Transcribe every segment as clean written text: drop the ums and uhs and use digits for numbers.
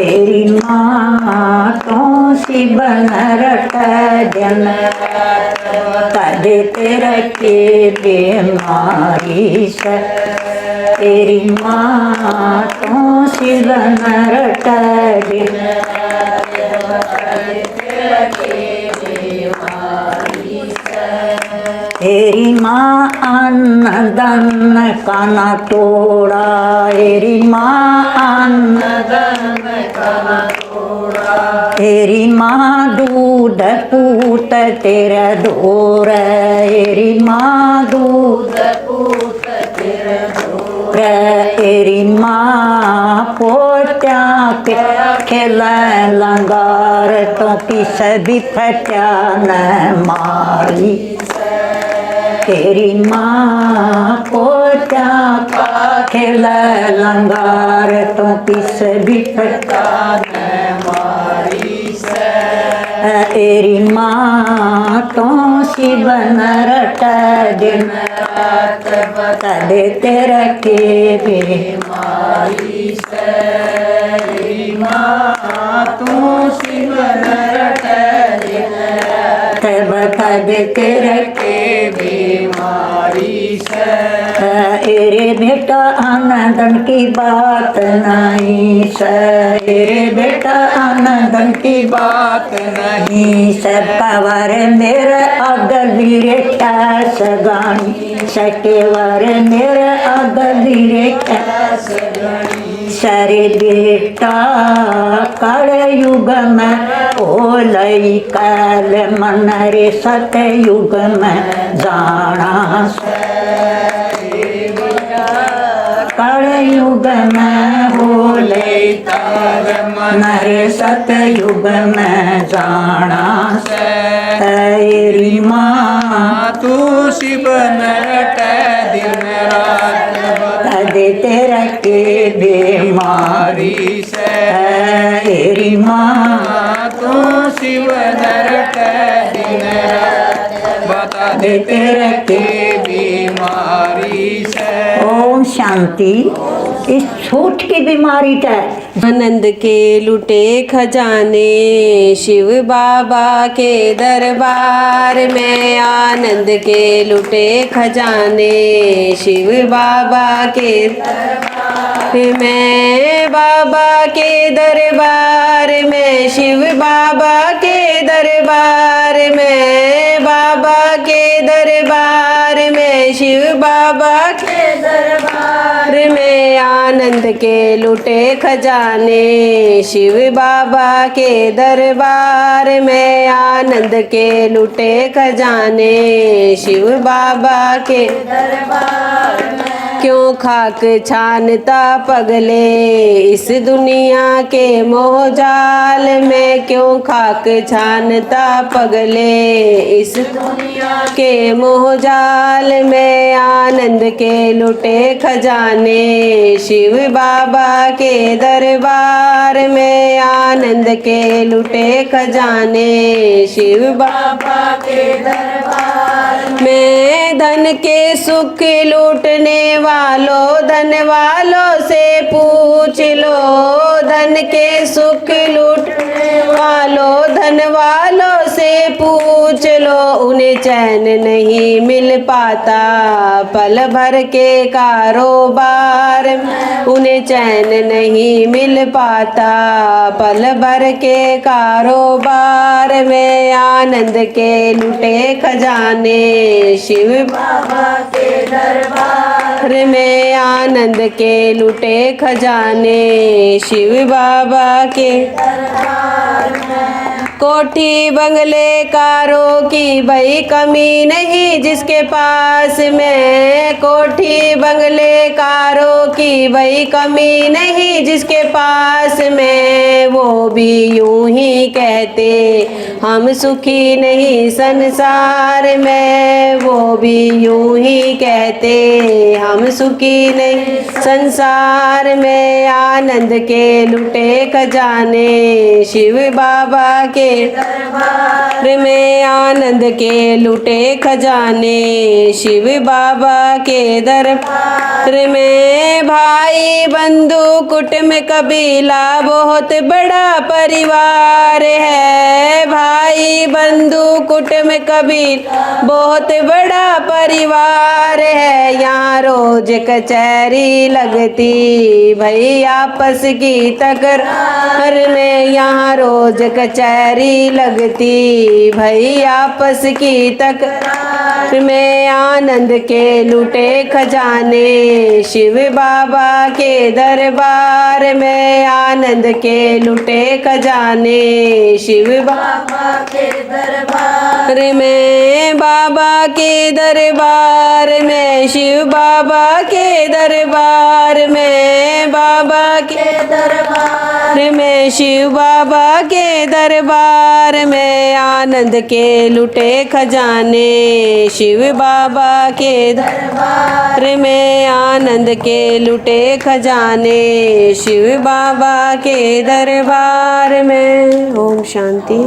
तेरी माँ तो शिव नरट जन तदे तेरा के बीमारी से तेरी माँ तो शिव नरट जन तेरी माँ अन्न दन काना तोड़ा तेरी माँ अन्न दन काना तोड़ा तेरी माँ दूध पूत तेरा दूर तेरी माँ दूध पूत तेरा दूर तेरी माँ पोत्या के खेल लंगार तो किस भी फटा न मारी तेरी माँ पोत्या का खेल लंगार तो किस भी फटा न मारी से तेरी माँ तो शिव नरट दिन रात बता दे तेरा के बीमारी से तेरी माँ तो शिव नरट दिन रात बता दे तेरा के बीमारी से तेरे बेटा आनंदन की बात नहीं तेरे बेटा आनंदन की बात नहीं सब पावर मेरे अगली रे क्या सगानी सकेवर मेरे अगली रे क्या सगानी सारे बेटा काले युग में ओ लई काल मन रे सत्य युग में जाना युग में हो ले तार मन रे सतयुग में जाना तेरी माँ तू शिव नरट दिन रात बता दे तेरा के बीमारी से तेरी माँ तू शिव नरट दिन रात बता दे तेरा के बीमारी से। ओम शांति। इस छूट की बीमारी का आनंद के लुटे खजाने शिव बाबा के दरबार में आनंद के लुटे खजाने शिव बाबा के दरबार में बाबा के दरबार में शिव बाबा के दरबार में बाबा के दरबार में शिव बाबा के दरबार में आनंद के लुटे खजाने शिव बाबा के दरबार में आनंद के लुटे खजाने शिव बाबा के दरबार में क्यों खाक छानता पगले इस दुनिया के मोह जाल में क्यों खाक छानता पगले इस दुनिया के मोह जाल में आनंद के लुटे खजाने शिव बाबा के दरबार में आनंद के लुटे खजाने शिव बाबा के दरबार में धन के सुख लूटने वालों धन वालों से पूछ लो धन के सुख लूटने वालों धन वालों से पूछ लो उन्हें चैन नहीं मिल पाता पल भर के कारोबार उन्हें चैन नहीं मिल पाता पल भर के कारोबार में आनंद के लुटे खजाने शिव बाबा के दरबार में आनंद के लुटे खजाने शिव बाबा के दरबार में कोठी बंगले कारों की भाई कमी नहीं जिसके पास में कोठी बंगले कारों की भाई कमी नहीं जिसके पास में वो भी यूं ही कहते हम सुखी नहीं संसार में वो भी यूं ही कहते हम सुखी नहीं संसार में आनंद के लुटे खजाने शिव बाबा के दरबार में आनंद के लूटे खजाने शिव बाबा के दरबार में। भाई बंधु कुटुंब कबीला बहुत बड़ा परिवार है। भाई बंधु कुटुंब कबीला बहुत बड़ा परिवार है। यहाँ रोज कचहरी लगती भाई आपस की तकरार में। यहाँ रोज कचहरी लगती भाई आपस की तकरार में। आनंद के लूटे खजाने शिव बाबा के दरबार में। आनंद के लूटे खजाने शिव बाबा के दरबार में। बाबा के दरबार में शिव बाबा के दरबार में। बाबा के दरबार में शिव बाबा के दरबार में। आनंद के लूटे खजाने शिव बाबा के दरबार में। आनंद के लूटे खजाने शिव बाबा के दरबार में। ओम शांति।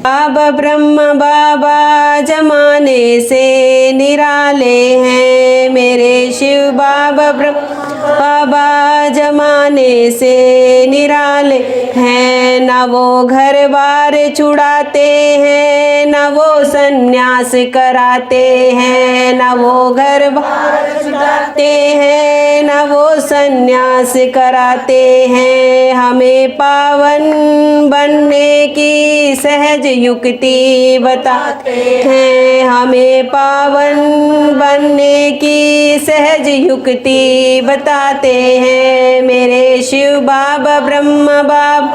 बाबा ब्रह्म बाबा जमाने से निराले हैं। मेरे शिव बाबा ब्रह्म बाबा जमाने से निराले हैं। ना वो घर बार छुड़ाते हैं, ना वो सन्यास कराते हैं। ना वो घर बार छुड़ाते हैं, ना वो सन्यास कराते हैं। हमें पावन बनने की सहज युक्ति बताते हैं। हमें पावन बनने की सहज युक्ति बताते हैं। मेरे शिव बाबा ब्रह्म बाबा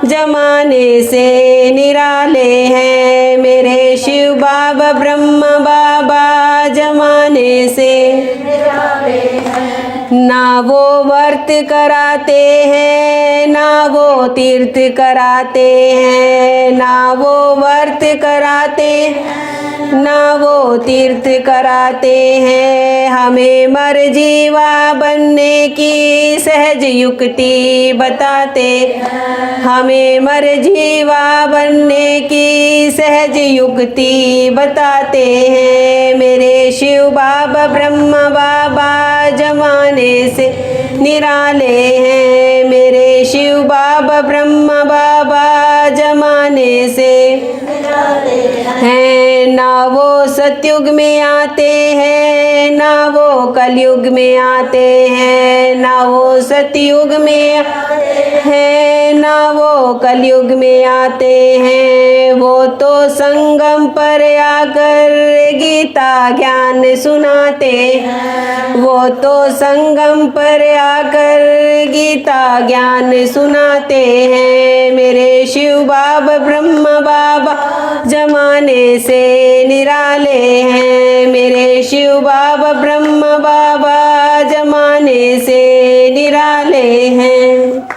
जमाने से निराले हैं। मेरे शिव बाबा ब्रह्म बाबा जमाने से निराले हैं। ना वो व्रत कराते हैं, ना वो तीर्थ कराते हैं। ना वो व्रत कराते हैं, ना वो तीर्थ कराते हैं। हमें मरजीवा बनने की सहज युक्ति बताते हैं। हमें मरजीवा बनने की सहज युक्ति बताते हैं। मेरे शिव बाबा ब्रह्म बाबा जमाने से निराले हैं। मेरे शिव बाबा ब्रह्म बाबा जमाने से निराले हैं। ना वो सतयुग में आते हैं, ना वो कलयुग में आते हैं। ना वो सतयुग में आते हैं, ना वो कलयुग में आते हैं। वो तो संगम पर आकर गीता ज्ञान सुनाते हैं। वो तो संगम पर आकर गीता ज्ञान सुनाते हैं। मेरे शिव बाबा ब्रह्म बाबा जमाने से निराले हैं। मेरे शिव बाबा ब्रह्म बाबा जमाने से निराले हैं।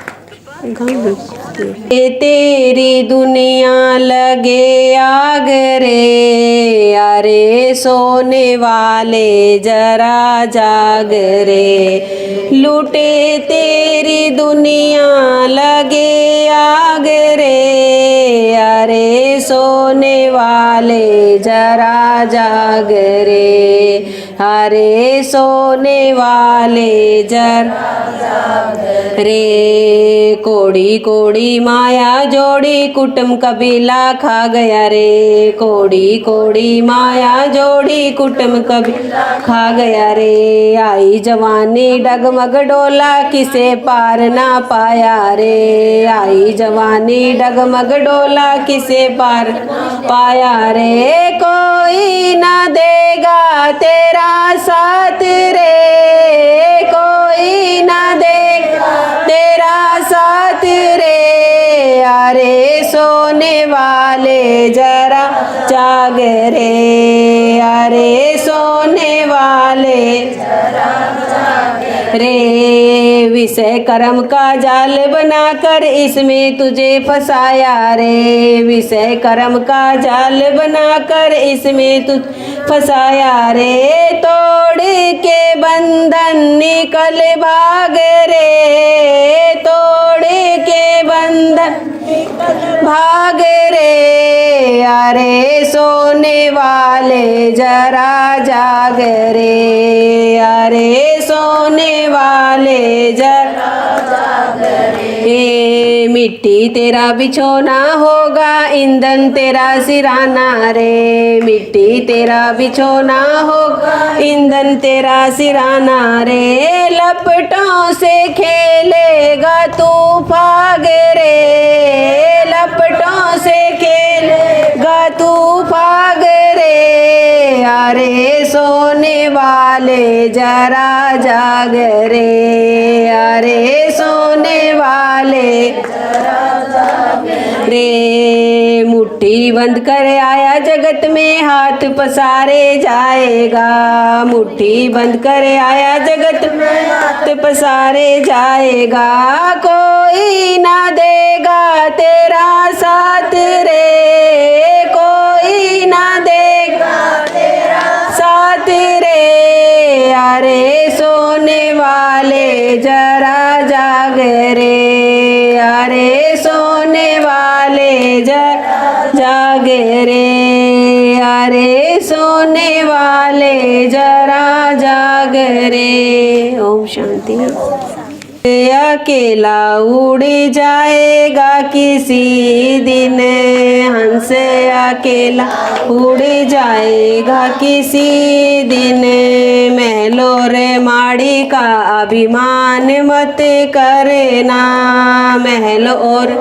ये तेरी दुनिया लगे आग रे, अरे सोने वाले जरा जाग रे। लूटे तेरी दुनिया लगे आग रे, अरे सोने वाले जरा जाग रे। अरे सोने वाले जरा जाग रे। कोड़ी कोड़ी माया जोड़ी कुटुंब कबीला खा गया रे। कोड़ी कोड़ी माया जोड़ी कुटुंब कबीला खा गया रे। आई जवानी डगमग डोला किसे पार ना पाया रे। आई जवानी डगमग डोला किसे पार पाया रे। कोई ना देगा तेरा साथ रे, कोई ना देगा तेरा साथ रे। अरे सोने वाले जरा जाग रे, अरे सोने वाले जरा जाग रे। विषय कर्म का जाल बनाकर इसमें तुझे फंसाया रे। विषय कर्म का जाल बनाकर इसमें तुझ फंसाया रे। तोड़ के बंधन निकल भाग रे, तोड़ के बंधन भाग रे। अरे सोने वाले जरा जाग रे, अरे सोने वाले जरा जाग रे। मिट्टी तेरा बिछोना होगा, ईंधन तेरा सिराना रे। मिट्टी तेरा बिछोना होगा, ईंधन तेरा सिराना रे। लपटों से खेलेगा तू फाग रे, लपटों से खेलेगा तू फाग रे। अरे सोने वाले जरा जाग रे, अरे सोने वाले रे। मुट्ठी बंद कर आया जगत में, हाथ पसारे जाएगा। मुट्ठी बंद कर आया जगत में, हाथ पसारे जाएगा। कोई ना देगा तेरा साथ रे, कोई ना देगा तेरा साथ रे। अरे सोने वाले जरा जाग रे, अरे सोने वाले जरा जाग रे, अरे सोने वाले जरा जाग रे। ओम शांति। अकेला उड़ जाएगा किसी दिन, हंस अकेला उड़ जाएगा किसी दिन। महलों रे माड़ी का अभिमान मत करना, महलों और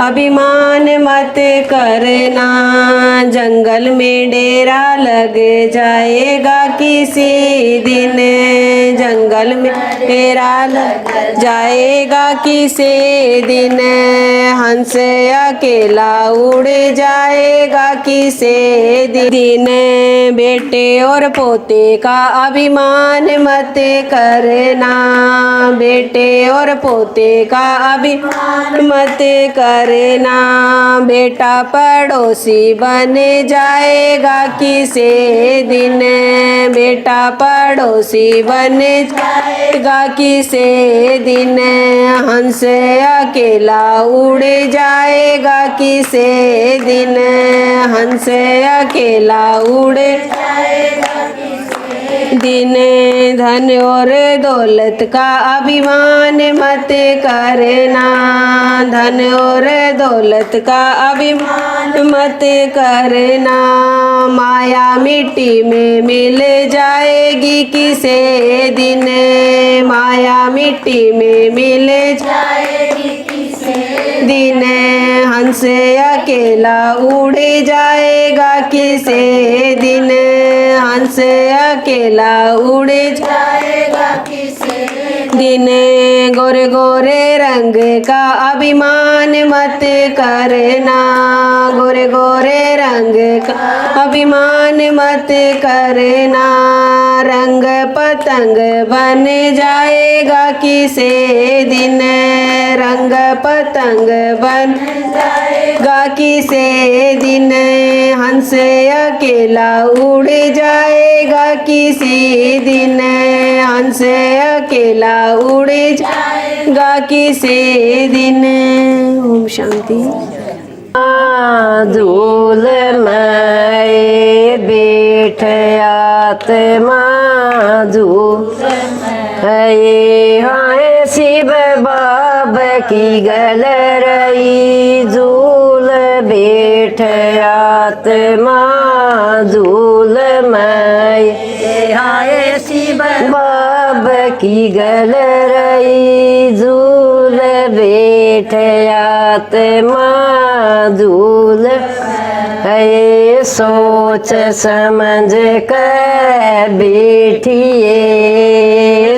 अभिमान मत करना। जंगल में डेरा लग जाएगा किसी दिन, जंगल में डेरा लग जाएगा किसी दिन। हंस अकेला उड़ जाएगा किसी दिन। बेटे और पोते का अभिमान मत करना, बेटे और पोते का अभिमान मत करना। बेटा पड़ोसी बन जाएगा किसी दिन, बेटा पड़ोसी बन जाएगा किसी दिन। हंस अकेला उड़ जाएगा किसी दिन, हंस अकेला उड़ जाएगा दिन। धन और दौलत का अभिमान मत करना, धन और दौलत का अभिमान मत करना। माया मिट्टी में मिल जाएगी किसी दिन, माया मिट्टी में मिल जाएगी किसी दिन। हंस अकेला उड़ जाएगा किसी दिन, हंस अकेला उड़ जाएगा किसी दिन। गोरे गोरे रंग का अभिमान मत करना, गोरे गोरे रंग का अभिमान मत करना। रंग पतंग बन जाएगा किसी दिन, रंग पतंग बन जाएगा किसी दिन। हंस अकेला उड़ जाएगा किसी दिन, हंस अकेला उड़ जाएगा किसी दिन। ओम शांति। झूल में बैठ आत्मा झूल हाय शिव बाबा की गल रही। झूल बैठ आत्मा झूल में हाय शिव बाबा की गल रही। झूल बैठ आत्मा झूल है। सोच समझ कर बैठिए,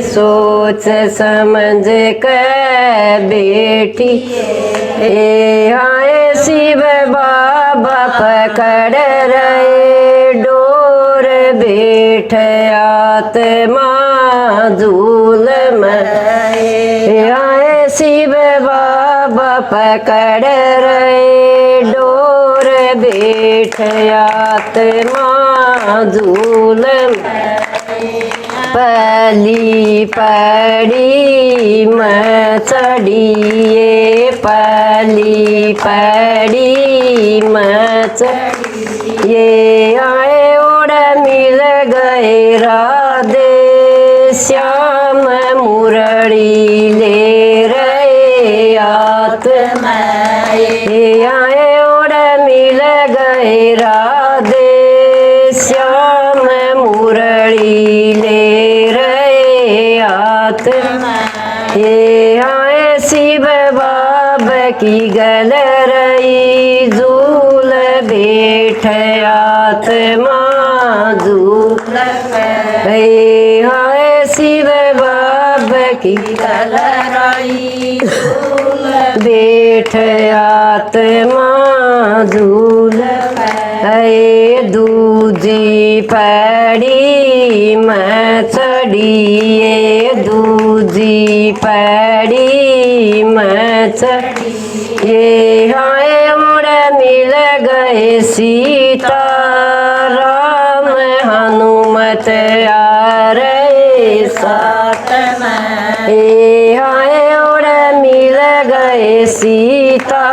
सोच समझ कर बैठिए। आए शिव बाबा पकड़ रहे डोर बैठ आत्मा झूल में। आए शिव बाबा पकड़ रहे डोर बैठ आत्मा झूल में। पली पड़ी मैं चढ़िए, पली पड़ी चढ़ी ये आए और मिल गए राधे श्याम मुरली ले रहे आत्मा ये आए और मिल गए राधे श्याम मुरली ले रहे आत्मा ये आए शिव बाबा की गलरई झूल बैठ आत्मा झूल हे आए शिव बाबा की गलरई झूल बैठ आत्मा झूल हे दूजी पड़ी मैं चढ़िए दूजी पड़ी मैं चढ़ी ये आए उड़ मिल गए सीता राम हनुमत आ रहे साथ में ये आए उड़ मिल गए सीता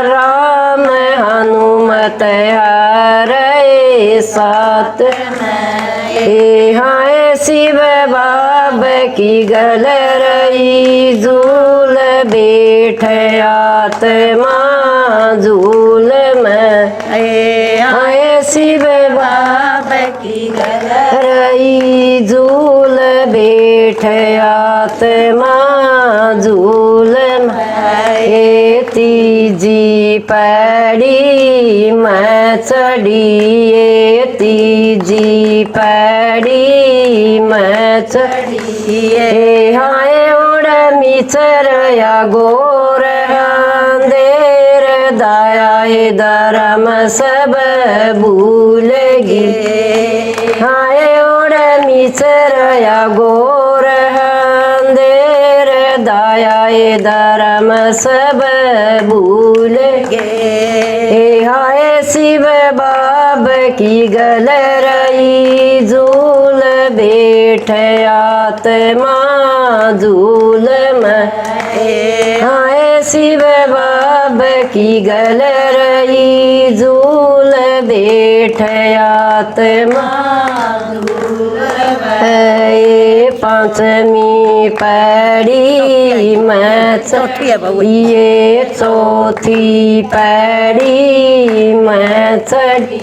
राम हनुमत आ रहे साथ में ये आए शिव बाबा की गलरई झूल बैठ आत्मा झूल में आए शिव बाबा की गलरई झूल बैठ आत्मा झूल में तीजी पड़ी मैं चढ़िए तीजी पड़ी मैं चढ़िए हाय उड़ मिचरया गोर अंधेर दया धर्म सब भूल गे हाय उड़ मिचरया गोर अंधेर दया धर्म सब भूल गे हाय शिव बाबा की गलरई झूल बैठ आत्मा झूल में हाय शिव बाबा की गलरई झूल बैठ आत्मा झूल में पांचमी पड़ी मैं ये चौथी पड़ी मैं चढ़ी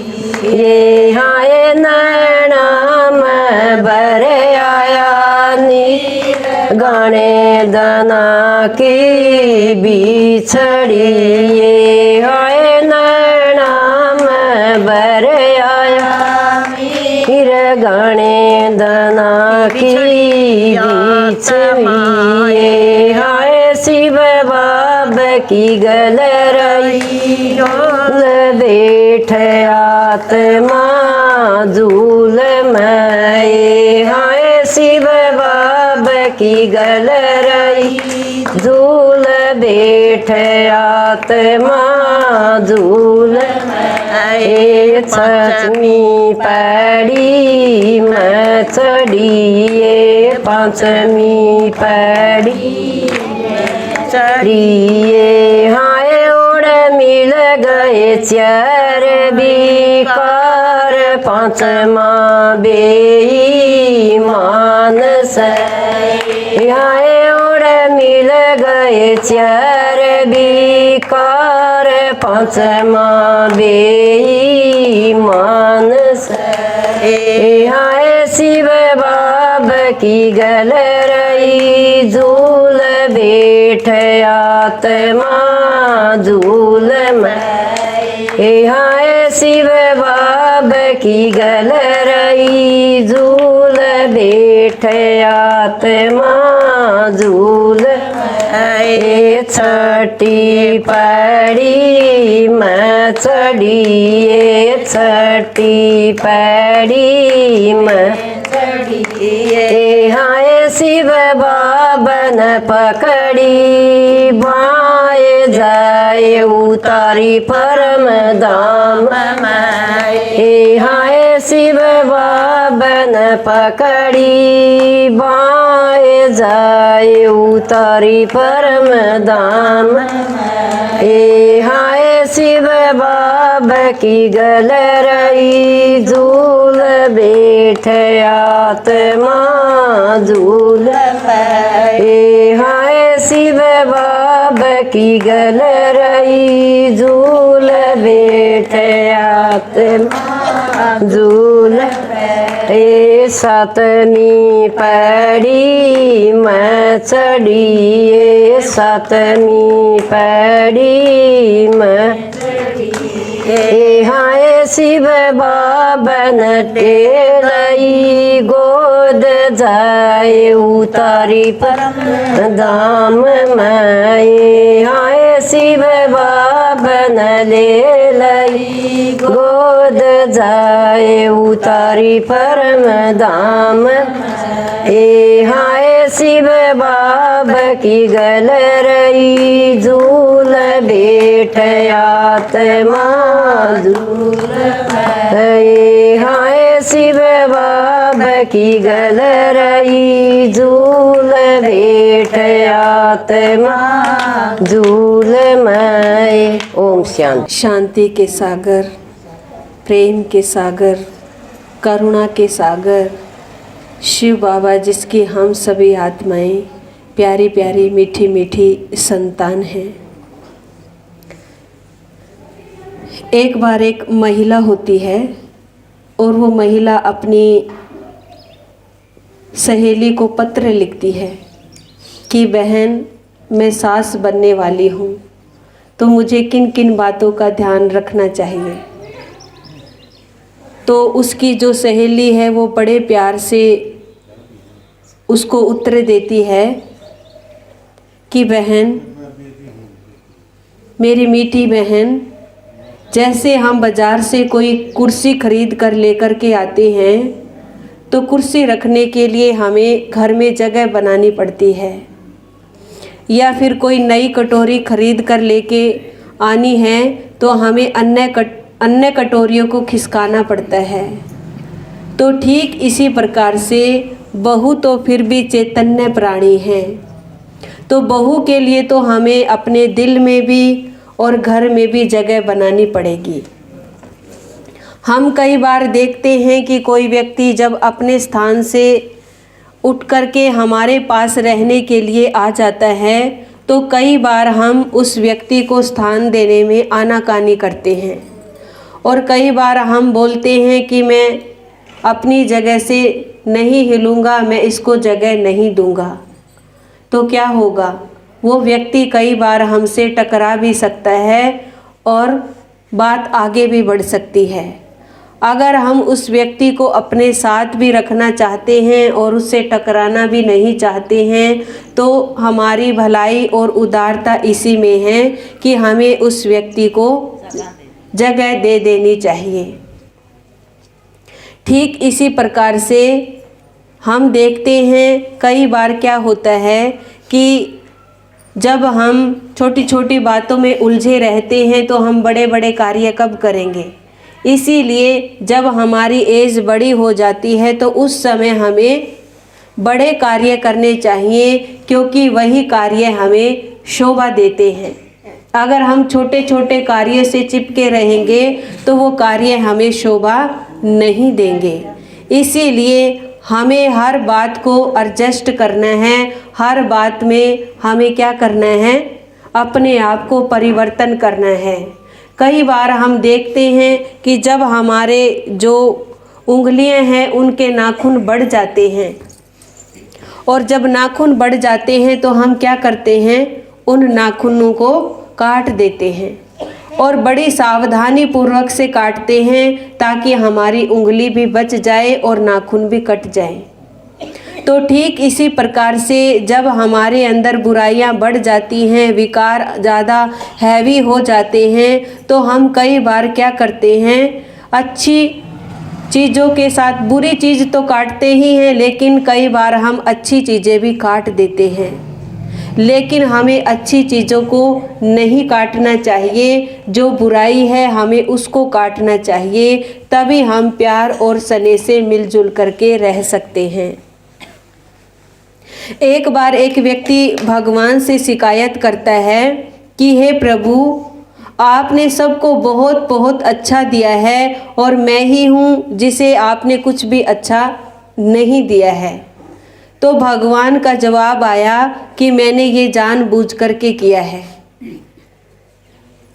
ये हाय नैना में बरे आया नी गाने दाना की बिछड़ी ये हाय नैना में बरे आया फिर गाने दाना की बिछड़ी ये हाय शिव बाबा की गलरई झूल बैठ आत्मा झूल में हाय शिव बाबा की गलरई झूल बैठ आत्मा झूल में छठवीं पड़ी मैं चढ़िए पांचवी पड़ी चढ़िए हाय उड़ मिल गए चार बिकार पांचवा बेईमान से हाय उड़ मिल गए चार बिकार पांचवा बेईमान से हाय शिव बाबा की गलरई झूल बैठ आत्मा झूल में हाय शिव बाबा की गलरई झूल बैठ आत्मा झूल छठी पड़ी मैं चढ़िए छठी पड़ी मैं चढ़िए हाय शिव बाबा न पकड़ी बाए जाए उतारी परम धाम हाय शिव बाबा न पकड़ी बाए जाए उतारी परम धाम हाय शिव बाबा की गलरई झूल बैठ आत्मा झूल पे हाय शिव बाबा की गलरई झूल बैठ आत्मा झूल पे सातनी पड़ी मैं चढ़ी सातनी पड़ी मैं हाय शिव बाबन टेलई गोद जाए उतारी परम धाम माए हाय शिव बाबन ले लई गोद जाए उतारी परम धाम हाय शिव बाबा की गलरई झूल बैठ आत्मा झूल हाय शिव बाबा की गलरई झूल बैठ आत्मा झूल मैं। ओम शांति। शांति के सागर, प्रेम के सागर, करुणा के सागर शिव बाबा, जिसकी हम सभी आत्माएं प्यारी प्यारी मीठी मीठी संतान हैं। एक बार एक महिला होती है और वो महिला अपनी सहेली को पत्र लिखती है कि बहन, मैं सास बनने वाली हूँ, तो मुझे किन किन बातों का ध्यान रखना चाहिए। तो उसकी जो सहेली है वो बड़े प्यार से उसको उत्तर देती है कि बहन, मेरी मीठी बहन, जैसे हम बाज़ार से कोई कुर्सी खरीद कर लेकर के आते हैं तो कुर्सी रखने के लिए हमें घर में जगह बनानी पड़ती है, या फिर कोई नई कटोरी खरीद कर लेके आनी है तो हमें अन्य कटोरियों को खिसकाना पड़ता है। तो ठीक इसी प्रकार से बहू तो फिर भी चैतन्य प्राणी है, तो बहू के लिए तो हमें अपने दिल में भी और घर में भी जगह बनानी पड़ेगी। हम कई बार देखते हैं कि कोई व्यक्ति जब अपने स्थान से उठ कर के हमारे पास रहने के लिए आ जाता है तो कई बार हम उस व्यक्ति को स्थान देने में आनाकानी करते हैं, और कई बार हम बोलते हैं कि मैं अपनी जगह से नहीं हिलूँगा, मैं इसको जगह नहीं दूँगा। तो क्या होगा, वो व्यक्ति कई बार हमसे टकरा भी सकता है और बात आगे भी बढ़ सकती है। अगर हम उस व्यक्ति को अपने साथ भी रखना चाहते हैं और उससे टकराना भी नहीं चाहते हैं तो हमारी भलाई और उदारता इसी में है कि हमें उस व्यक्ति को जगह दे देनी चाहिए। ठीक इसी प्रकार से हम देखते हैं कई बार क्या होता है कि जब हम छोटी छोटी बातों में उलझे रहते हैं तो हम बड़े बड़े कार्य कब करेंगे। इसीलिए जब हमारी एज बड़ी हो जाती है तो उस समय हमें बड़े कार्य करने चाहिए, क्योंकि वही कार्य हमें शोभा देते हैं। अगर हम छोटे छोटे कार्य से चिपके रहेंगे तो वो कार्य हमें शोभा नहीं देंगे। इसीलिए हमें हर बात को एडजस्ट करना है, हर बात में हमें क्या करना है, अपने आप को परिवर्तन करना है। कई बार हम देखते हैं कि जब हमारे जो उंगलियां हैं उनके नाखून बढ़ जाते हैं, और जब नाखून बढ़ जाते हैं तो हम क्या करते हैं, उन नाखूनों को काट देते हैं और बड़ी सावधानी पूर्वक से काटते हैं ताकि हमारी उंगली भी बच जाए और नाखून भी कट जाए। तो ठीक इसी प्रकार से जब हमारे अंदर बुराइयां बढ़ जाती हैं, विकार ज़्यादा हैवी हो जाते हैं, तो हम कई बार क्या करते हैं, अच्छी चीज़ों के साथ बुरी चीज़ तो काटते ही हैं, लेकिन कई बार हम अच्छी चीज़ें भी काट देते हैं। लेकिन हमें अच्छी चीज़ों को नहीं काटना चाहिए, जो बुराई है हमें उसको काटना चाहिए, तभी हम प्यार और स्नेह से मिलजुल करके रह सकते हैं। एक बार एक व्यक्ति भगवान से शिकायत करता है कि हे प्रभु, आपने सबको बहुत बहुत अच्छा दिया है और मैं ही हूँ जिसे आपने कुछ भी अच्छा नहीं दिया है। तो भगवान का जवाब आया कि मैंने ये जानबूझ करके किया है,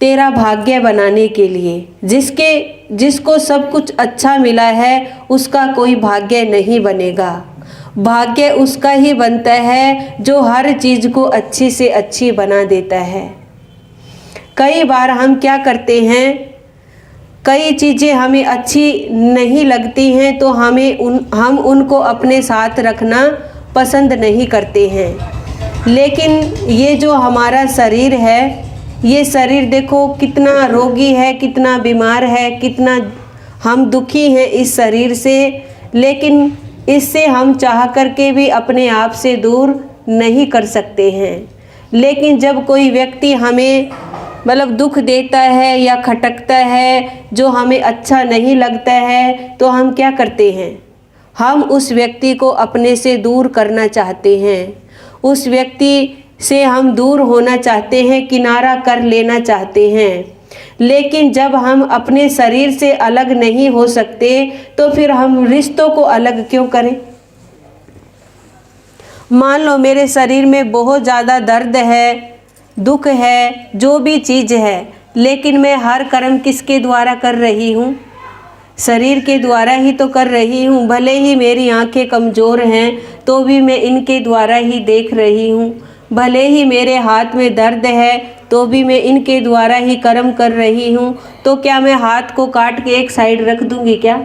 तेरा भाग्य बनाने के लिए। जिसको सब कुछ अच्छा मिला है उसका कोई भाग्य नहीं बनेगा। भाग्य उसका ही बनता है जो हर चीज़ को अच्छी से अच्छी बना देता है। कई बार हम क्या करते हैं, कई चीज़ें हमें अच्छी नहीं लगती हैं तो हम उनको अपने साथ रखना पसंद नहीं करते हैं। लेकिन ये जो हमारा शरीर है, ये शरीर देखो कितना रोगी है, कितना बीमार है, कितना हम दुखी हैं इस शरीर से, लेकिन इससे हम चाह करके भी अपने आप से दूर नहीं कर सकते हैं। लेकिन जब कोई व्यक्ति हमें मतलब दुख देता है या खटकता है, जो हमें अच्छा नहीं लगता है, तो हम क्या करते हैं, हम उस व्यक्ति को अपने से दूर करना चाहते हैं। उस व्यक्ति से हम दूर होना चाहते हैं, किनारा कर लेना चाहते हैं। लेकिन जब हम अपने शरीर से अलग नहीं हो सकते तो फिर हम रिश्तों को अलग क्यों करें। मान लो मेरे शरीर में बहुत ज़्यादा दर्द है, दुख है, जो भी चीज़ है, लेकिन मैं हर कर्म किसके द्वारा कर रही हूँ, शरीर के द्वारा ही तो कर रही हूँ। भले ही मेरी आंखें कमज़ोर हैं तो भी मैं इनके द्वारा ही देख रही हूँ। भले ही मेरे हाथ में दर्द है तो भी मैं इनके द्वारा ही कर्म कर रही हूँ। तो क्या मैं हाथ को काट के एक साइड रख दूँगी क्या?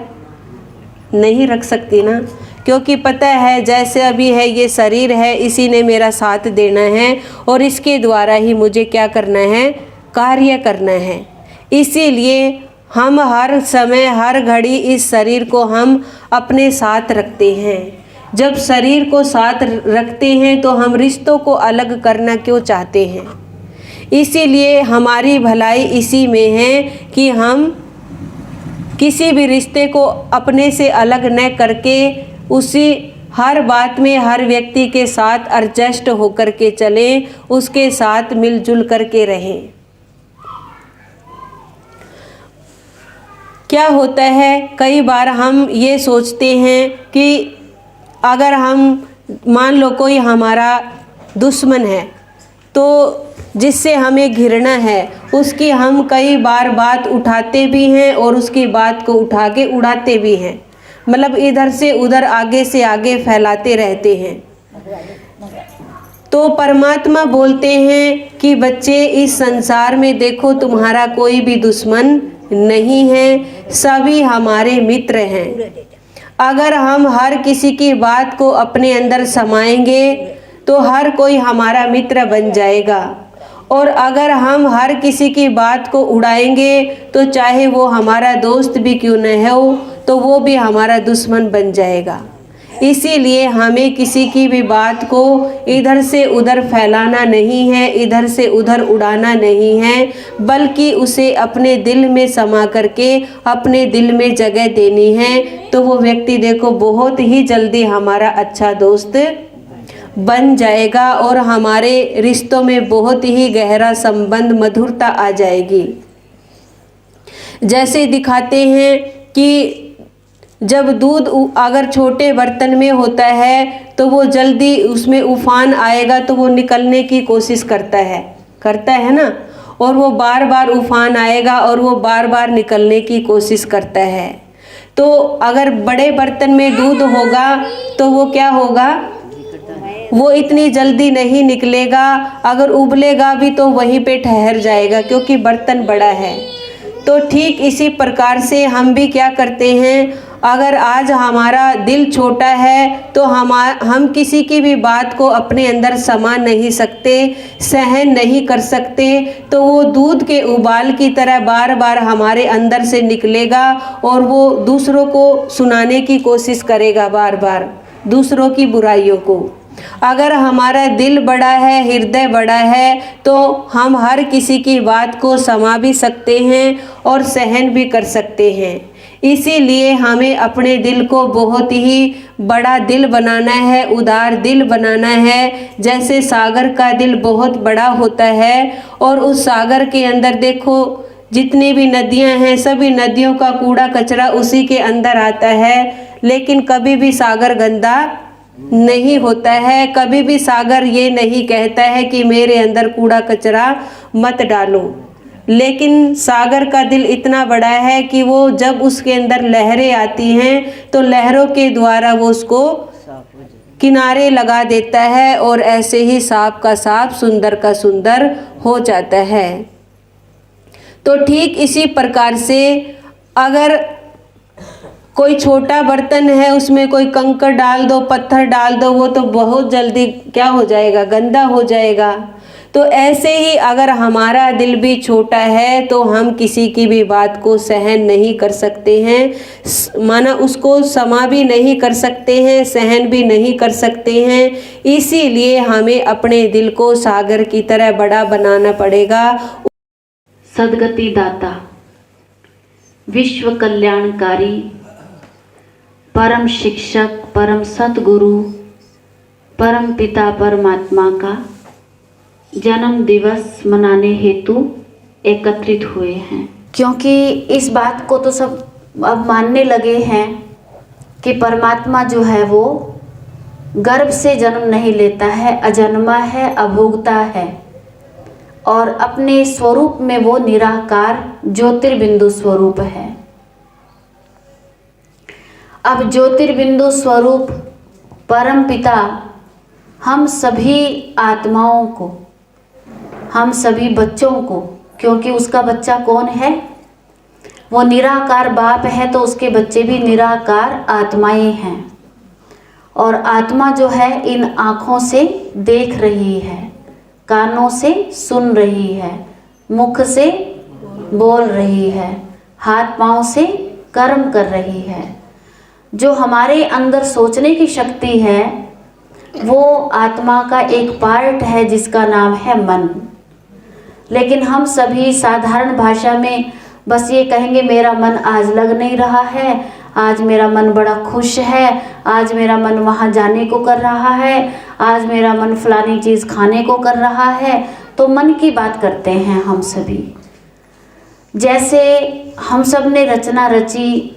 नहीं रख सकती ना, क्योंकि पता है जैसे अभी है ये शरीर है, इसी ने मेरा साथ देना है और इसके द्वारा ही मुझे क्या करना है, कार्य करना है। इसीलिए हम हर समय हर घड़ी इस शरीर को हम अपने साथ रखते हैं। जब शरीर को साथ रखते हैं तो हम रिश्तों को अलग करना क्यों चाहते हैं। इसीलिए हमारी भलाई इसी में है कि हम किसी भी रिश्ते को अपने से अलग न करके उसी हर बात में हर व्यक्ति के साथ एडजस्ट होकर के चलें, उसके साथ मिलजुल करके रहें। क्या होता है, कई बार हम ये सोचते हैं कि अगर हम मान लो कोई हमारा दुश्मन है तो जिससे हमें घृणा है, उसकी हम कई बार बात उठाते भी हैं और उसकी बात को उठा के उड़ाते भी हैं, मतलब इधर से उधर आगे से आगे फैलाते रहते हैं। तो परमात्मा बोलते हैं कि बच्चे इस संसार में देखो तुम्हारा कोई भी दुश्मन नहीं है, सभी हमारे मित्र हैं। अगर हम हर किसी की बात को अपने अंदर समाएंगे तो हर कोई हमारा मित्र बन जाएगा, और अगर हम हर किसी की बात को उड़ाएंगे तो चाहे वो हमारा दोस्त भी क्यों न हो तो वो भी हमारा दुश्मन बन जाएगा। इसीलिए हमें किसी की भी बात को इधर से उधर फैलाना नहीं है, इधर से उधर उड़ाना नहीं है, बल्कि उसे अपने दिल में समा करके अपने दिल में जगह देनी है। तो वो व्यक्ति देखो बहुत ही जल्दी हमारा अच्छा दोस्त बन जाएगा और हमारे रिश्तों में बहुत ही गहरा संबंध, मधुरता आ जाएगी। जैसे दिखाते हैं कि जब दूध अगर छोटे बर्तन में होता है तो वो जल्दी उसमें उफान आएगा तो वो निकलने की कोशिश करता है ना, और वो बार बार उफान आएगा और वो बार बार निकलने की कोशिश करता है। तो अगर बड़े बर्तन में दूध होगा तो वो क्या होगा, वो इतनी जल्दी नहीं निकलेगा, अगर उबलेगा भी तो वहीं पे ठहर जाएगा क्योंकि बर्तन बड़ा है। तो ठीक इसी प्रकार से हम भी क्या करते हैं, अगर आज हमारा दिल छोटा है तो हम किसी की भी बात को अपने अंदर समा नहीं सकते, सहन नहीं कर सकते, तो वो दूध के उबाल की तरह बार बार हमारे अंदर से निकलेगा और वो दूसरों को सुनाने की कोशिश करेगा, बार बार दूसरों की बुराइयों को। अगर हमारा दिल बड़ा है, हृदय बड़ा है, तो हम हर किसी की बात को समा भी सकते हैं और सहन भी कर सकते हैं। इसीलिए हमें अपने दिल को बहुत ही बड़ा दिल बनाना है, उदार दिल बनाना है। जैसे सागर का दिल बहुत बड़ा होता है और उस सागर के अंदर देखो जितनी भी नदियां हैं, सभी नदियों का कूड़ा कचरा उसी के अंदर आता है, लेकिन कभी भी सागर गंदा नहीं होता है। कभी भी सागर ये नहीं कहता है कि मेरे अंदर कूड़ा कचरा मत डालो। लेकिन सागर का दिल इतना बड़ा है कि वो जब उसके अंदर लहरें आती हैं तो लहरों के द्वारा वो उसको किनारे लगा देता है और ऐसे ही साफ का साफ, सुंदर का सुंदर हो जाता है। तो ठीक इसी प्रकार से अगर कोई छोटा बर्तन है, उसमें कोई कंकड़ डाल दो, पत्थर डाल दो, वो तो बहुत जल्दी क्या हो जाएगा, गंदा हो जाएगा। तो ऐसे ही अगर हमारा दिल भी छोटा है तो हम किसी की भी बात को सहन नहीं कर सकते हैं, माना उसको समा भी नहीं कर सकते हैं, सहन भी नहीं कर सकते हैं। इसीलिए हमें अपने दिल को सागर की तरह बड़ा बनाना पड़ेगा। सद्गति दाता, विश्व कल्याणकारी, परम शिक्षक, परम सतगुरु, परम पिता परमात्मा का जन्म दिवस मनाने हेतु एकत्रित हुए हैं। क्योंकि इस बात को तो सब अब मानने लगे हैं कि परमात्मा जो है वो गर्भ से जन्म नहीं लेता है, अजन्मा है, अभोक्ता है और अपने स्वरूप में वो निराकार ज्योतिर्बिंदु स्वरूप है। अब ज्योतिर्बिंदु स्वरूप परम पिता हम सभी आत्माओं को, हम सभी बच्चों को, क्योंकि उसका बच्चा कौन है, वो निराकार बाप है, तो उसके बच्चे भी निराकार आत्माएं हैं। और आत्मा जो है इन आँखों से देख रही है, कानों से सुन रही है, मुख से बोल रही है, हाथ पांव से कर्म कर रही है। जो हमारे अंदर सोचने की शक्ति है वो आत्मा का एक पार्ट है जिसका नाम है मन। लेकिन हम सभी साधारण भाषा में बस ये कहेंगे मेरा मन आज लग नहीं रहा है, आज मेरा मन बड़ा खुश है, आज मेरा मन वहाँ जाने को कर रहा है, आज मेरा मन फलानी चीज़ खाने को कर रहा है। तो मन की बात करते हैं हम सभी। जैसे हम सब ने रचना रची,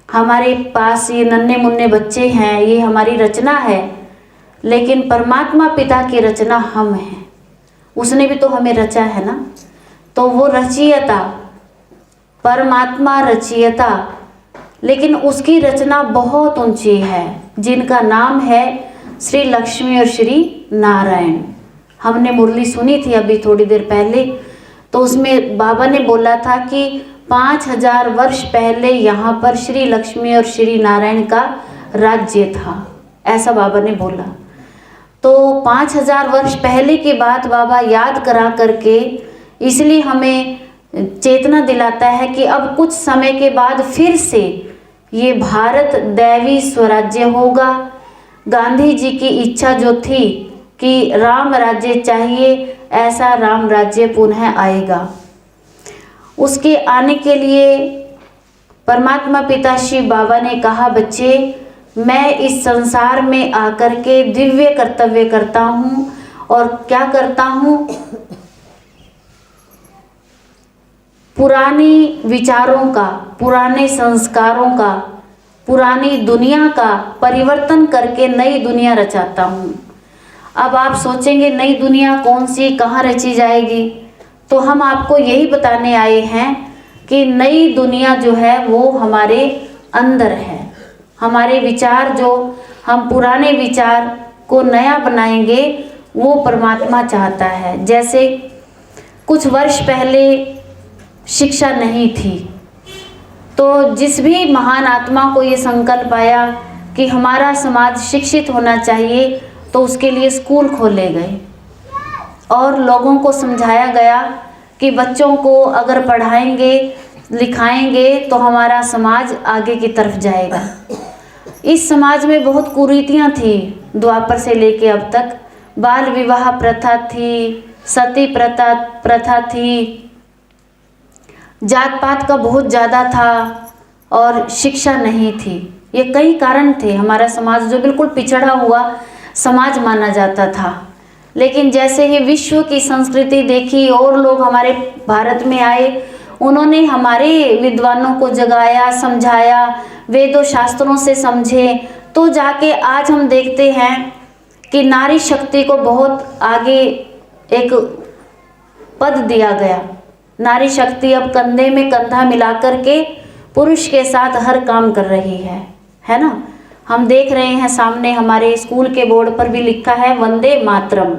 हमारे पास ये नन्हे मुन्ने बच्चे हैं, ये हमारी रचना है, लेकिन परमात्मा पिता की रचना हम हैं। उसने भी तो हमें रचा है ना। तो वो रचयिता, परमात्मा रचयिता, लेकिन उसकी रचना बहुत ऊंची है जिनका नाम है श्री लक्ष्मी और श्री नारायण। हमने मुरली सुनी थी अभी थोड़ी देर पहले, तो उसमें बाबा ने बोला था कि 5000 वर्ष पहले यहाँ पर श्री लक्ष्मी और श्री नारायण का राज्य था, ऐसा बाबा ने बोला। तो 5000 वर्ष पहले की बात बाबा याद करा करके इसलिए हमें चेतना दिलाता है कि अब कुछ समय के बाद फिर से ये भारत दैवी स्वराज्य होगा। गांधी जी की इच्छा जो थी कि राम राज्य चाहिए, ऐसा राम राज्य पुनः आएगा। उसके आने के लिए परमात्मा पिता शिव बाबा ने कहा, बच्चे मैं इस संसार में आकर के दिव्य कर्तव्य करता हूँ। और क्या करता हूँ, पुरानी विचारों का, पुराने संस्कारों का, पुरानी दुनिया का परिवर्तन करके नई दुनिया रचाता हूँ। अब आप सोचेंगे नई दुनिया कौन सी, कहाँ रची जाएगी? तो हम आपको यही बताने आए हैं कि नई दुनिया जो है वो हमारे अंदर है। हमारे विचार, जो हम पुराने विचार को नया बनाएंगे, वो परमात्मा चाहता है। जैसे कुछ वर्ष पहले शिक्षा नहीं थी, तो जिस भी महान आत्मा को ये संकल्प आया कि हमारा समाज शिक्षित होना चाहिए, तो उसके लिए स्कूल खोले गए और लोगों को समझाया गया कि बच्चों को अगर पढ़ाएंगे लिखाएंगे तो हमारा समाज आगे की तरफ जाएगा। इस समाज में बहुत कुरीतियाँ थी, द्वापर से लेके अब तक। बाल विवाह प्रथा थी, सती प्रथा थी, जात पात का बहुत ज़्यादा था, और शिक्षा नहीं थी। ये कई कारण थे। हमारा समाज जो बिल्कुल पिछड़ा हुआ समाज माना जाता था, लेकिन जैसे ही विश्व की संस्कृति देखी और लोग हमारे भारत में आए, उन्होंने हमारे विद्वानों को जगाया, समझाया, वेदों शास्त्रों से समझे, तो जाके आज हम देखते हैं कि नारी शक्ति को बहुत आगे एक पद दिया गया। नारी शक्ति अब कंधे में कंधा मिलाकर के पुरुष के साथ हर काम कर रही है ना। हम देख रहे हैं सामने हमारे स्कूल के बोर्ड पर भी लिखा है वंदे मातरम।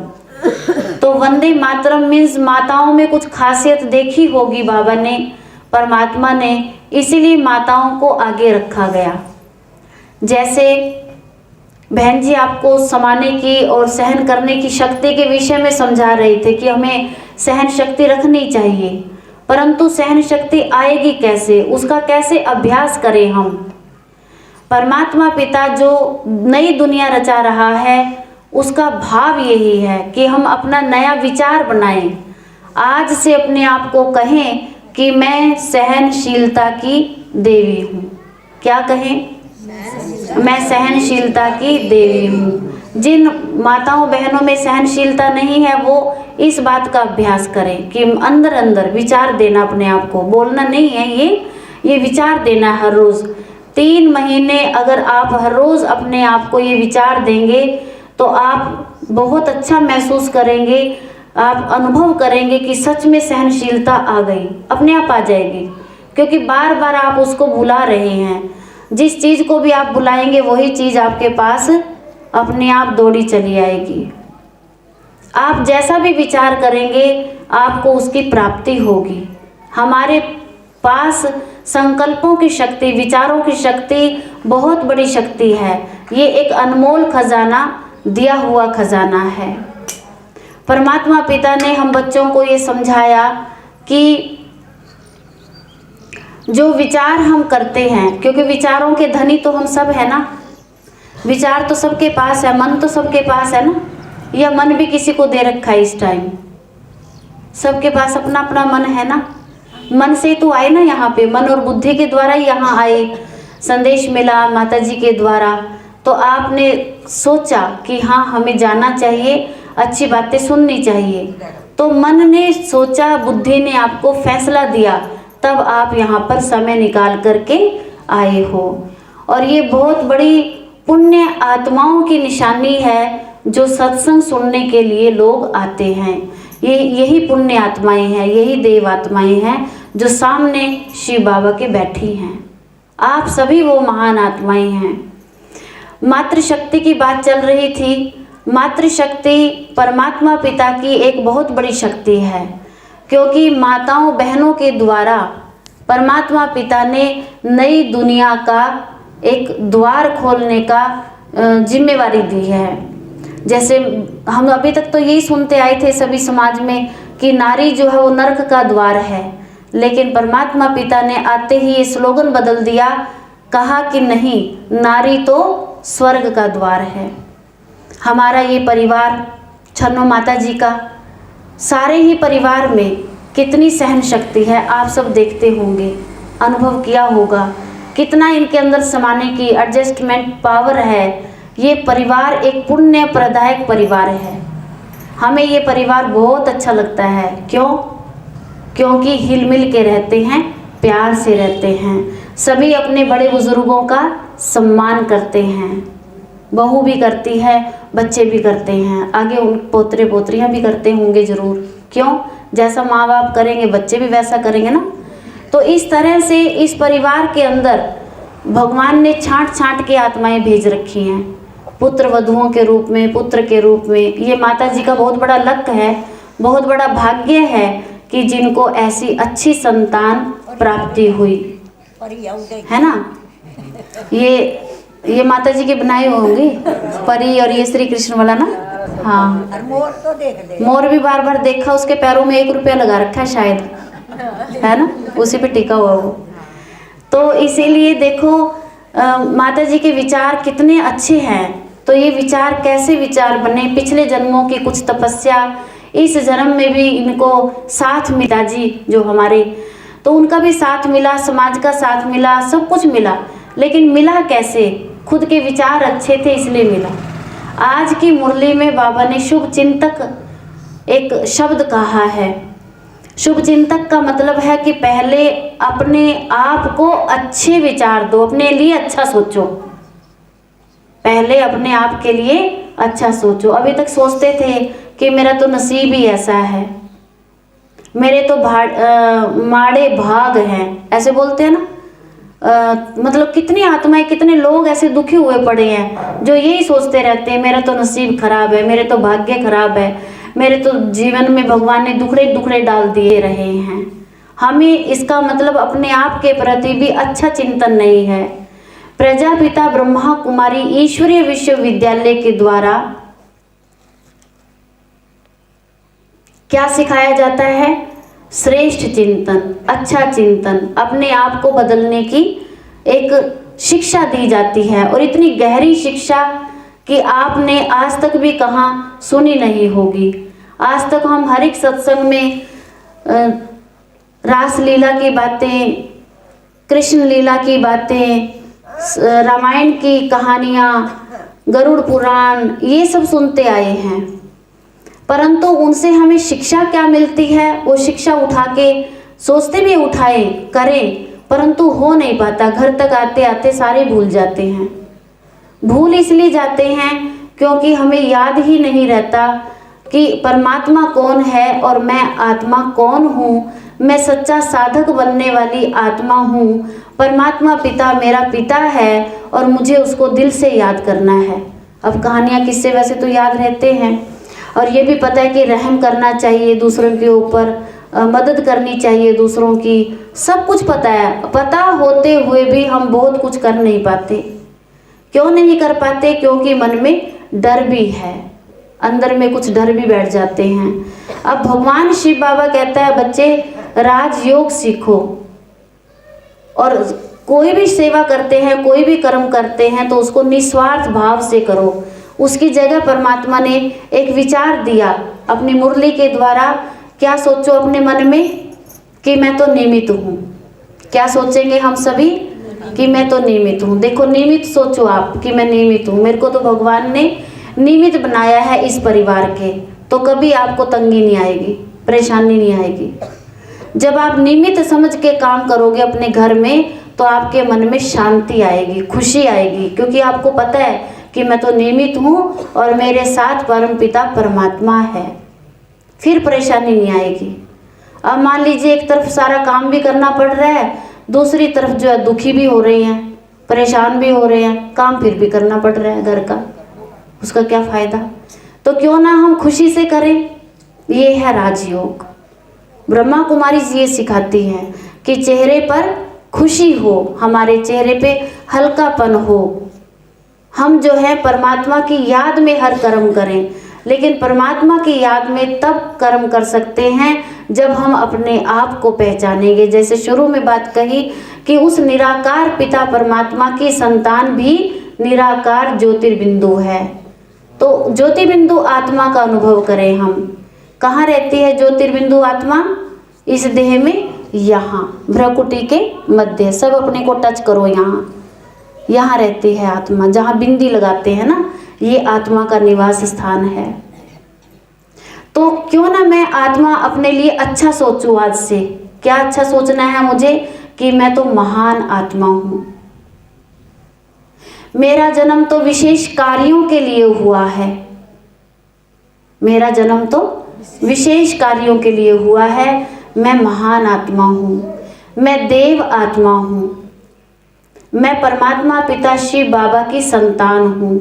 तो वंदे मातरम मीन्स माताओं में कुछ खासियत देखी होगी बाबा ने, परमात्मा ने, इसीलिए माताओं को आगे रखा गया। जैसे बहन जी आपको समाने की और सहन करने की शक्ति के विषय में समझा रहे थे कि हमें सहन शक्ति रखनी चाहिए, परंतु सहन शक्ति आएगी कैसे, उसका कैसे अभ्यास करें हम। परमात्मा पिता जो नई दुनिया रचा रहा है, उसका भाव यही है कि हम अपना नया विचार बनाएं। आज से अपने आप को कहें कि मैं सहनशीलता की देवी हूँ। क्या कहें? मैं सहनशीलता की देवी हूँ। जिन माताओं बहनों में सहनशीलता नहीं है, वो इस बात का अभ्यास करें कि अंदर अंदर विचार देना, अपने आप को बोलना नहीं है, ये विचार देना हर रोज़। 3 महीने अगर आप हर रोज़ अपने आप को ये विचार देंगे तो आप बहुत अच्छा महसूस करेंगे। आप अनुभव करेंगे कि सच में सहनशीलता आ गई, अपने आप आ जाएगी, क्योंकि बार बार आप उसको बुला रहे हैं। जिस चीज़ को भी आप बुलाएंगे वही चीज़ आपके पास अपने आप दौड़ी चली आएगी। आप जैसा भी विचार करेंगे आपको उसकी प्राप्ति होगी। हमारे पास संकल्पों की शक्ति, विचारों की शक्ति बहुत बड़ी शक्ति है। ये एक अनमोल खजाना, दिया हुआ खजाना है। परमात्मा पिता ने हम बच्चों को ये समझाया कि जो विचार हम करते हैं, क्योंकि विचारों के धनी तो हम सब है ना, विचार तो सबके पास है, मन तो सबके पास है ना, या मन भी किसी को दे रखा है इस टाइम? सबके पास अपना अपना मन है ना। मन से तो आए ना यहाँ पे, मन और बुद्धि के द्वारा ही यहाँ आए, संदेश मिला माता जी के द्वारा। तो आपने सोचा कि हाँ हमें जाना चाहिए, अच्छी बातें सुननी चाहिए, तो मन ने सोचा, बुद्धि ने आपको फैसला दिया, तब आप यहाँ पर समय निकाल करके आए हो। और ये बहुत बड़ी पुण्य आत्माओं की निशानी है जो सत्संग सुनने के लिए लोग आते हैं। यही पुण्य आत्माएं हैं, यही देव आत्माएं हैं जो सामने शिव बाबा के बैठी हैं। आप सभी वो महान आत्माएं हैं। मातृशक्ति की बात चल रही थी। मातृशक्ति परमात्मा पिता की एक बहुत बड़ी शक्ति है, क्योंकि माताओं बहनों के द्वारा परमात्मा पिता ने नई दुनिया का एक द्वार खोलने का जिम्मेवारी दी है। जैसे हम अभी तक तो यही सुनते आए थे सभी समाज में कि नारी जो है वो नरक का द्वार है, लेकिन परमात्मा पिता ने आते ही ये स्लोगन बदल दिया, कहा कि नहीं, नारी तो स्वर्ग का द्वार है। हमारा ये परिवार छन्नो माता जी का, सारे ही परिवार में कितनी सहन शक्ति है, आप सब देखते होंगे, अनुभव किया होगा, कितना इनके अंदर समाने की एडजस्टमेंट पावर है। ये परिवार एक पुण्य प्रदायक परिवार है। हमें ये परिवार बहुत अच्छा लगता है। क्यों? क्योंकि हिल मिल के रहते हैं, प्यार से रहते हैं, सभी अपने बड़े बुजुर्गों का सम्मान करते हैं। बहू भी करती है, बच्चे भी करते हैं, आगे उन पोतरे पोतरियाँ भी करते होंगे ज़रूर। क्यों? जैसा माँ बाप करेंगे बच्चे भी वैसा करेंगे ना। तो इस तरह से इस परिवार के अंदर भगवान ने छांट छांट के आत्माएं भेज रखी हैं, पुत्र वधुओं के रूप में, पुत्र के रूप में। ये माता जी का बहुत बड़ा लक है, बहुत बड़ा भाग्य है कि जिनको ऐसी अच्छी संतान प्राप्ति हुई है ना। ये माता जी के बनाए होंगे परी, और ये श्री कृष्ण वाला ना। हाँ, मोर भी बार बार देखा, उसके पैरों में 1 रुपया लगा रखा है शायद, है ना, उसी पे टिका हुआ वो। तो इसीलिए देखो माता जी के विचार कितने अच्छे हैं। तो ये विचार कैसे विचार बने, पिछले जन्मों की कुछ तपस्या, इस जन्म में भी इनको साथ मिला जी जो हमारे। तो उनका भी साथ मिला, समाज का साथ मिला, सब कुछ मिला, लेकिन मिला कैसे? खुद के विचार अच्छे थे इसलिए मिला। आज की मुरली में बाबा ने शुभ चिंतक एक शब्द कहा है। शुभ चिंतक का मतलब है कि पहले अपने आप को अच्छे विचार दो, अपने लिए अच्छा सोचो, पहले अपने आप के लिए अच्छा सोचो। अभी तक सोचते थे कि मेरा तो नसीब ही ऐसा है, मेरे तो माड़े भाग हैं, ऐसे बोलते हैं ना। मतलब कितनी आत्माएं, कितने लोग ऐसे दुखी हुए पड़े हैं जो यही सोचते रहते हैं, मेरा तो नसीब खराब है, मेरे तो भाग्य खराब है, मेरे तो जीवन में भगवान ने दुखड़े दुखड़े डाल दिए रहे हैं। हमें इसका मतलब अपने आप के प्रति भी अच्छा चिंतन नहीं है। प्रजापिता ब्रह्मा कुमारी ईश्वरीय विश्वविद्यालय के द्वारा क्या सिखाया जाता है? श्रेष्ठ चिंतन, अच्छा चिंतन, अपने आप को बदलने की एक शिक्षा दी जाती है। और इतनी गहरी शिक्षा कि आपने आज तक भी कहाँ सुनी नहीं होगी। आज तक हम हर एक सत्संग में रासलीला की बातें, कृष्ण लीला की बातें, रामायण की कहानियाँ, गरुड़ पुराण, ये सब सुनते आए हैं, परंतु उनसे हमें शिक्षा क्या मिलती है? वो शिक्षा उठा के सोचते भी उठाए करें, परंतु हो नहीं पाता। घर तक आते आते सारे भूल जाते हैं। भूल इसलिए जाते हैं क्योंकि हमें याद ही नहीं रहता कि परमात्मा कौन है और मैं आत्मा कौन हूँ। मैं सच्चा साधक बनने वाली आत्मा हूँ। परमात्मा पिता मेरा पिता है और मुझे उसको दिल से याद करना है। अब कहानियाँ किस्से वैसे तो याद रहते हैं, और ये भी पता है कि रहम करना चाहिए दूसरों के ऊपर, मदद करनी चाहिए दूसरों की, सब कुछ पता है। पता होते हुए भी हम बहुत कुछ कर नहीं पाते। क्यों नहीं कर पाते? क्योंकि मन में डर भी है, अंदर में कुछ डर भी बैठ जाते हैं। अब भगवान शिव बाबा कहता है बच्चे राजयोग सीखो, और कोई भी सेवा करते हैं, कोई भी कर्म करते हैं तो उसको निस्वार्थ भाव से करो। उसकी जगह परमात्मा ने एक विचार दिया अपनी मुरली के द्वारा। क्या सोचो अपने मन में? कि मैं तो निमित्त हूँ। क्या सोचेंगे हम सभी? कि मैं तो निमित्त हूँ। देखो निमित्त सोचो आप कि मैं निमित्त हूँ। मेरे को तो भगवान ने निमित्त बनाया है इस परिवार के, तो कभी आपको तंगी नहीं आएगी, परेशानी नहीं आएगी। जब आप निमित्त समझ के काम करोगे अपने घर में तो आपके मन में शांति आएगी, खुशी आएगी, क्योंकि आपको पता है कि मैं तो निमित्त हूँ और मेरे साथ परम पिता परमात्मा है। फिर परेशानी नहीं आएगी। अब मान लीजिए एक तरफ सारा काम भी करना पड़ रहा है, दूसरी तरफ जो है दुखी भी हो रहे हैं, परेशान भी हो रहे हैं, काम फिर भी करना पड़ रहा है घर का, उसका क्या फ़ायदा? तो क्यों ना हम खुशी से करें। ये है राजयोग। ब्रह्मा कुमारी जी ये सिखाती हैं कि चेहरे पर खुशी हो, हमारे चेहरे पे हल्कापन हो। हम जो है परमात्मा की याद में हर कर्म करें, लेकिन परमात्मा की याद में तब कर्म कर सकते हैं जब हम अपने आप को पहचानेंगे। जैसे शुरू में बात कही कि उस निराकार पिता परमात्मा की संतान भी निराकार ज्योतिर्बिंदु है। तो ज्योतिर्बिंदु आत्मा का अनुभव करें हम। कहाँ रहती है ज्योतिर्बिंदु आत्मा? इस देह में, यहाँ भ्रकुटी के मध्य। सब अपने को टच करो, यहाँ रहती है आत्मा। जहाँ बिंदी लगाते हैं ना, ये आत्मा का निवास स्थान है। तो क्यों ना मैं आत्मा अपने लिए अच्छा सोचूं आज से। क्या अच्छा सोचना है मुझे? कि मैं तो महान आत्मा हूँ। मेरा जन्म तो विशेष कार्यों के लिए हुआ है। मेरा जन्म तो विशेष कार्यों के लिए हुआ है। मैं महान आत्मा हूँ, मैं देव आत्मा हूँ, मैं परमात्मा पिता शिव बाबा की संतान हूँ।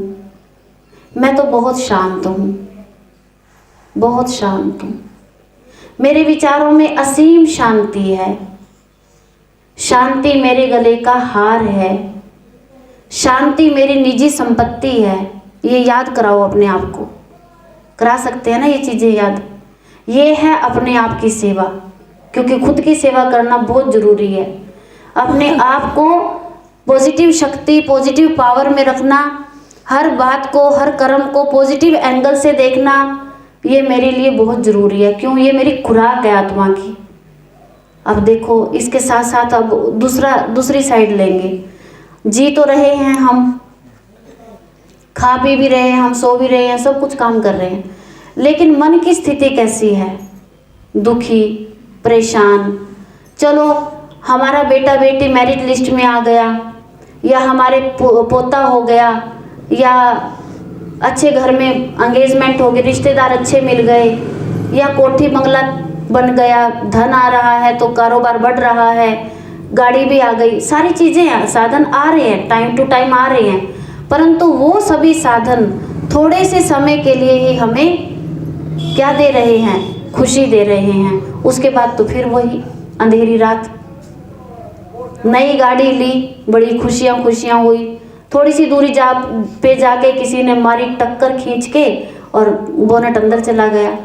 मैं तो बहुत शांत हूँ, बहुत शांत हूँ। मेरे विचारों में असीम शांति है। शांति मेरे गले का हार है। शांति मेरी निजी संपत्ति है। ये याद कराओ अपने आप को। करा सकते हैं ना ये चीज़ें याद? ये है अपने आप की सेवा, क्योंकि खुद की सेवा करना बहुत ज़रूरी है। अपने आप को पॉजिटिव शक्ति, पॉजिटिव पावर में रखना, हर बात को, हर कर्म को पॉजिटिव एंगल से देखना, ये मेरे लिए बहुत ज़रूरी है। क्यों? ये मेरी खुराक है आत्मा की। अब देखो इसके साथ साथ अब दूसरी साइड लेंगे। जी तो रहे हैं हम, खा पी भी रहे हैं हम, सो भी रहे हैं, सब कुछ काम कर रहे हैं, लेकिन मन की स्थिति कैसी है? दुखी, परेशान। चलो हमारा बेटा बेटी मेरिट लिस्ट में आ गया, या हमारे पोता हो गया, या अच्छे घर में एंगेजमेंट हो गई, रिश्तेदार अच्छे मिल गए, या कोठी बंगला बन गया, धन आ रहा है तो कारोबार बढ़ रहा है, गाड़ी भी आ गई, सारी चीज़ें साधन आ रहे हैं, टाइम टू टाइम आ रहे हैं, परंतु वो सभी साधन थोड़े से समय के लिए ही हमें क्या दे रहे हैं? खुशी दे रहे हैं। उसके बाद तो फिर वही अंधेरी रात। नई गाड़ी ली, बड़ी खुशियाँ हुई, थोड़ी सी दूरी पे जाके किसी ने मारी टक्कर खींच के और बोनट अंदर चला गया।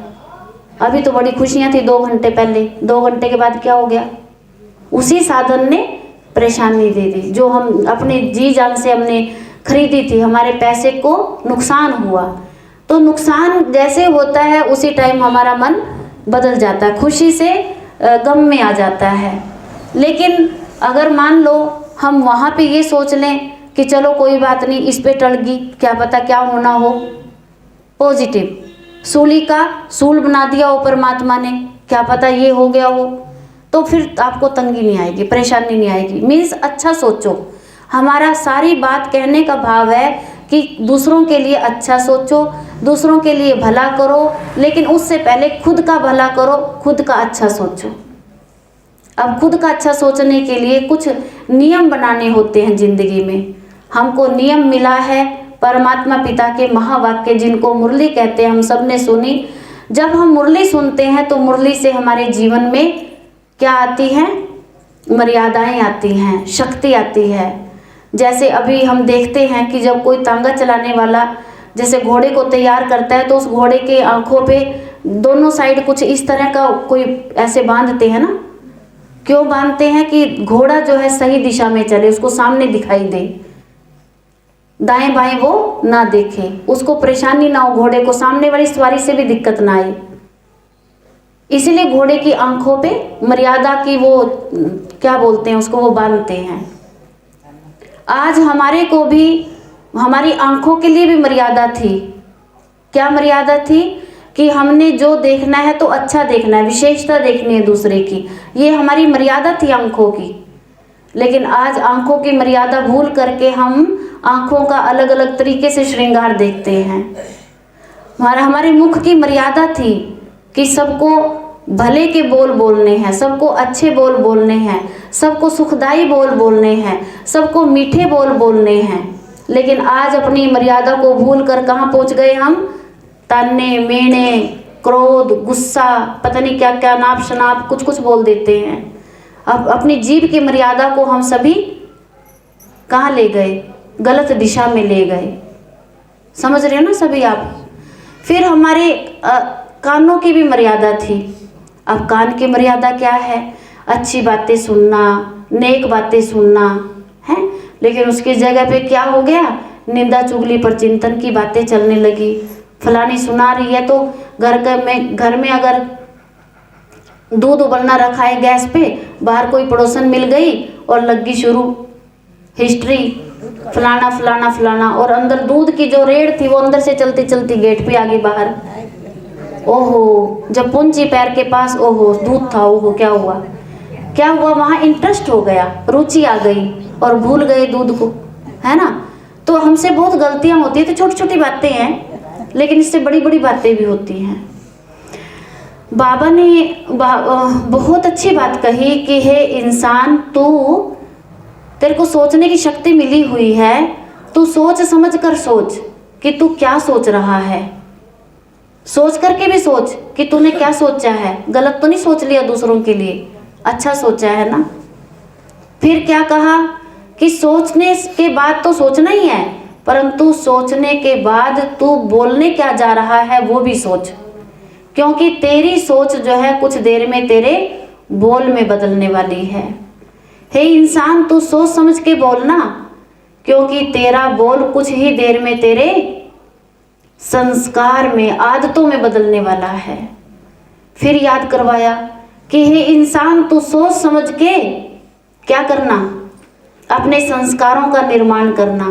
अभी तो बड़ी खुशियाँ थी 2 घंटे पहले, 2 घंटे के बाद क्या हो गया? उसी साधन ने परेशानी दे दी। जो हम अपने जी जान से हमने खरीदी थी, हमारे पैसे को नुकसान हुआ। तो नुकसान जैसे होता है उसी टाइम हमारा मन बदल जाता है, खुशी से गम में आ जाता है। लेकिन अगर मान लो हम वहाँ पे ये सोच लें कि चलो कोई बात नहीं, इस पे टल गई, क्या पता क्या होना हो, पॉजिटिव, सूली का सूल बना दिया हो परमात्मा ने, क्या पता ये हो गया हो, तो फिर आपको तंगी नहीं आएगी, परेशानी नहीं आएगी। मीन्स अच्छा सोचो। हमारा सारी बात कहने का भाव है कि दूसरों के लिए अच्छा सोचो, दूसरों के लिए भला करो, लेकिन उससे पहले खुद का भला करो, खुद का अच्छा सोचो। अब खुद का अच्छा सोचने के लिए कुछ नियम बनाने होते हैं जिंदगी में। हमको नियम मिला है परमात्मा पिता के महावाक्य, जिनको मुरली कहते हैं, हम सब ने सुनी। जब हम मुरली सुनते हैं तो मुरली से हमारे जीवन में क्या आती है? मर्यादाएं आती हैं, शक्ति आती है। जैसे अभी हम देखते हैं कि जब कोई तांगा चलाने वाला जैसे घोड़े को तैयार करता है तो उस घोड़े के आंखों पे दोनों साइड कुछ इस तरह का कोई ऐसे बांधते हैं ना। क्यों बांधते हैं? कि घोड़ा जो है सही दिशा में चले, उसको सामने दिखाई दे, दाएं बाएं वो ना देखे, उसको परेशानी ना हो, घोड़े को सामने वाली सवारी से भी दिक्कत ना आए। इसीलिए घोड़े की आंखों पे मर्यादा की वो क्या बोलते हैं उसको, वो बांधते हैं। आज हमारे को भी हमारी आंखों के लिए भी मर्यादा थी। क्या मर्यादा थी? कि हमने जो देखना है तो अच्छा देखना है, विशेषता देखनी है दूसरे की, ये हमारी मर्यादा थी आंखों की। लेकिन आज आंखों की मर्यादा भूल करके हम आंखों का अलग अलग तरीके से श्रृंगार देखते हैं। हमारे मुख की मर्यादा थी कि सबको भले के बोल बोलने हैं, सबको अच्छे बोल बोलने हैं, सबको सुखदाई बोल बोलने हैं, सबको मीठे बोल बोलने हैं। लेकिन आज अपनी मर्यादा को भूल कर कहाँ पहुँच गए हम? ताने मेने, क्रोध, गुस्सा, पता नहीं क्या क्या नाप शनाप कुछ कुछ बोल देते हैं। अब अपनी जीभ की मर्यादा को हम सभी कहाँ ले गए? गलत दिशा में ले गए। समझ रहे हो ना सभी आप? फिर हमारे कानों की भी मर्यादा थी। अब कान की मर्यादा क्या है? अच्छी बातें सुनना, नेक बातें सुनना है। लेकिन उसकी जगह पे क्या हो गया? निंदा चुगली पर चिंतन की बातें चलने लगी। फलानी सुना रही है तो घर में अगर दूध उबलना रखा है गैस पे, बाहर कोई पड़ोसन मिल गई और लगी शुरू हिस्ट्री, फलाना फलाना फलाना, और अंदर दूध की जो रेड़ थी वो अंदर से चलती चलती गेट पे आ गई बाहर। ओहो, जब पूंजी पैर के पास, ओहो दूध था, ओहो क्या हुआ? क्या हुआ? वहाँ इंटरेस्ट हो गया, रुचि आ गई और भूल गए दूध को, है ना। तो हमसे बहुत गलतियाँ होती है। तो छोटी छोटी बातें हैं, लेकिन इससे बड़ी बड़ी बातें भी होती हैं। बाबा ने बहुत अच्छी बात कही कि हे इंसान, तेरे को सोचने की शक्ति मिली हुई है, तू सोच समझ कर सोच कि तू क्या सोच रहा है। सोच करके भी सोच कि तूने क्या सोचा है। गलत तो नहीं सोच लिया दूसरों के लिए, अच्छा सोचा है ना। फिर क्या कहा कि सोचने के बाद तो सोचना ही है, परंतु सोचने के बाद तू बोलने क्या जा रहा है वो भी सोच, क्योंकि तेरी सोच जो है कुछ देर में तेरे बोल में बदलने वाली है। हे इंसान, तू सोच समझ के बोलना, क्योंकि तेरा बोल कुछ ही देर में तेरे संस्कार में, आदतों में बदलने वाला है। फिर याद करवाया कि हे इंसान तू सोच समझ के क्या करना, अपने संस्कारों का निर्माण करना,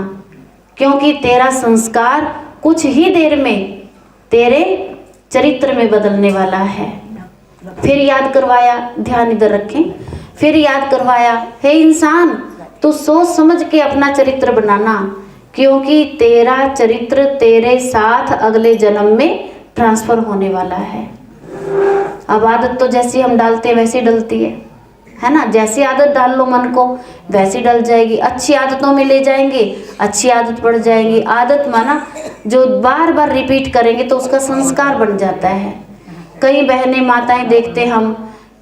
क्योंकि तेरा संस्कार कुछ ही देर में तेरे चरित्र में बदलने वाला है। फिर याद करवाया, ध्यान इधर रखें, फिर याद करवाया, हे इंसान तू सोच समझ के अपना चरित्र बनाना, क्योंकि तेरा चरित्र तेरे साथ अगले जन्म में ट्रांसफर होने वाला है। अब आदत तो जैसी हम डालते हैं वैसी डलती है ना। जैसी आदत डाल लो मन को वैसी डल जाएगी। अच्छी आदतों में ले जाएंगे, अच्छी आदत पड़ जाएगी। आदत माना जो बार बार रिपीट करेंगे तो उसका संस्कार बन जाता है। कई बहनें माताएं देखते हम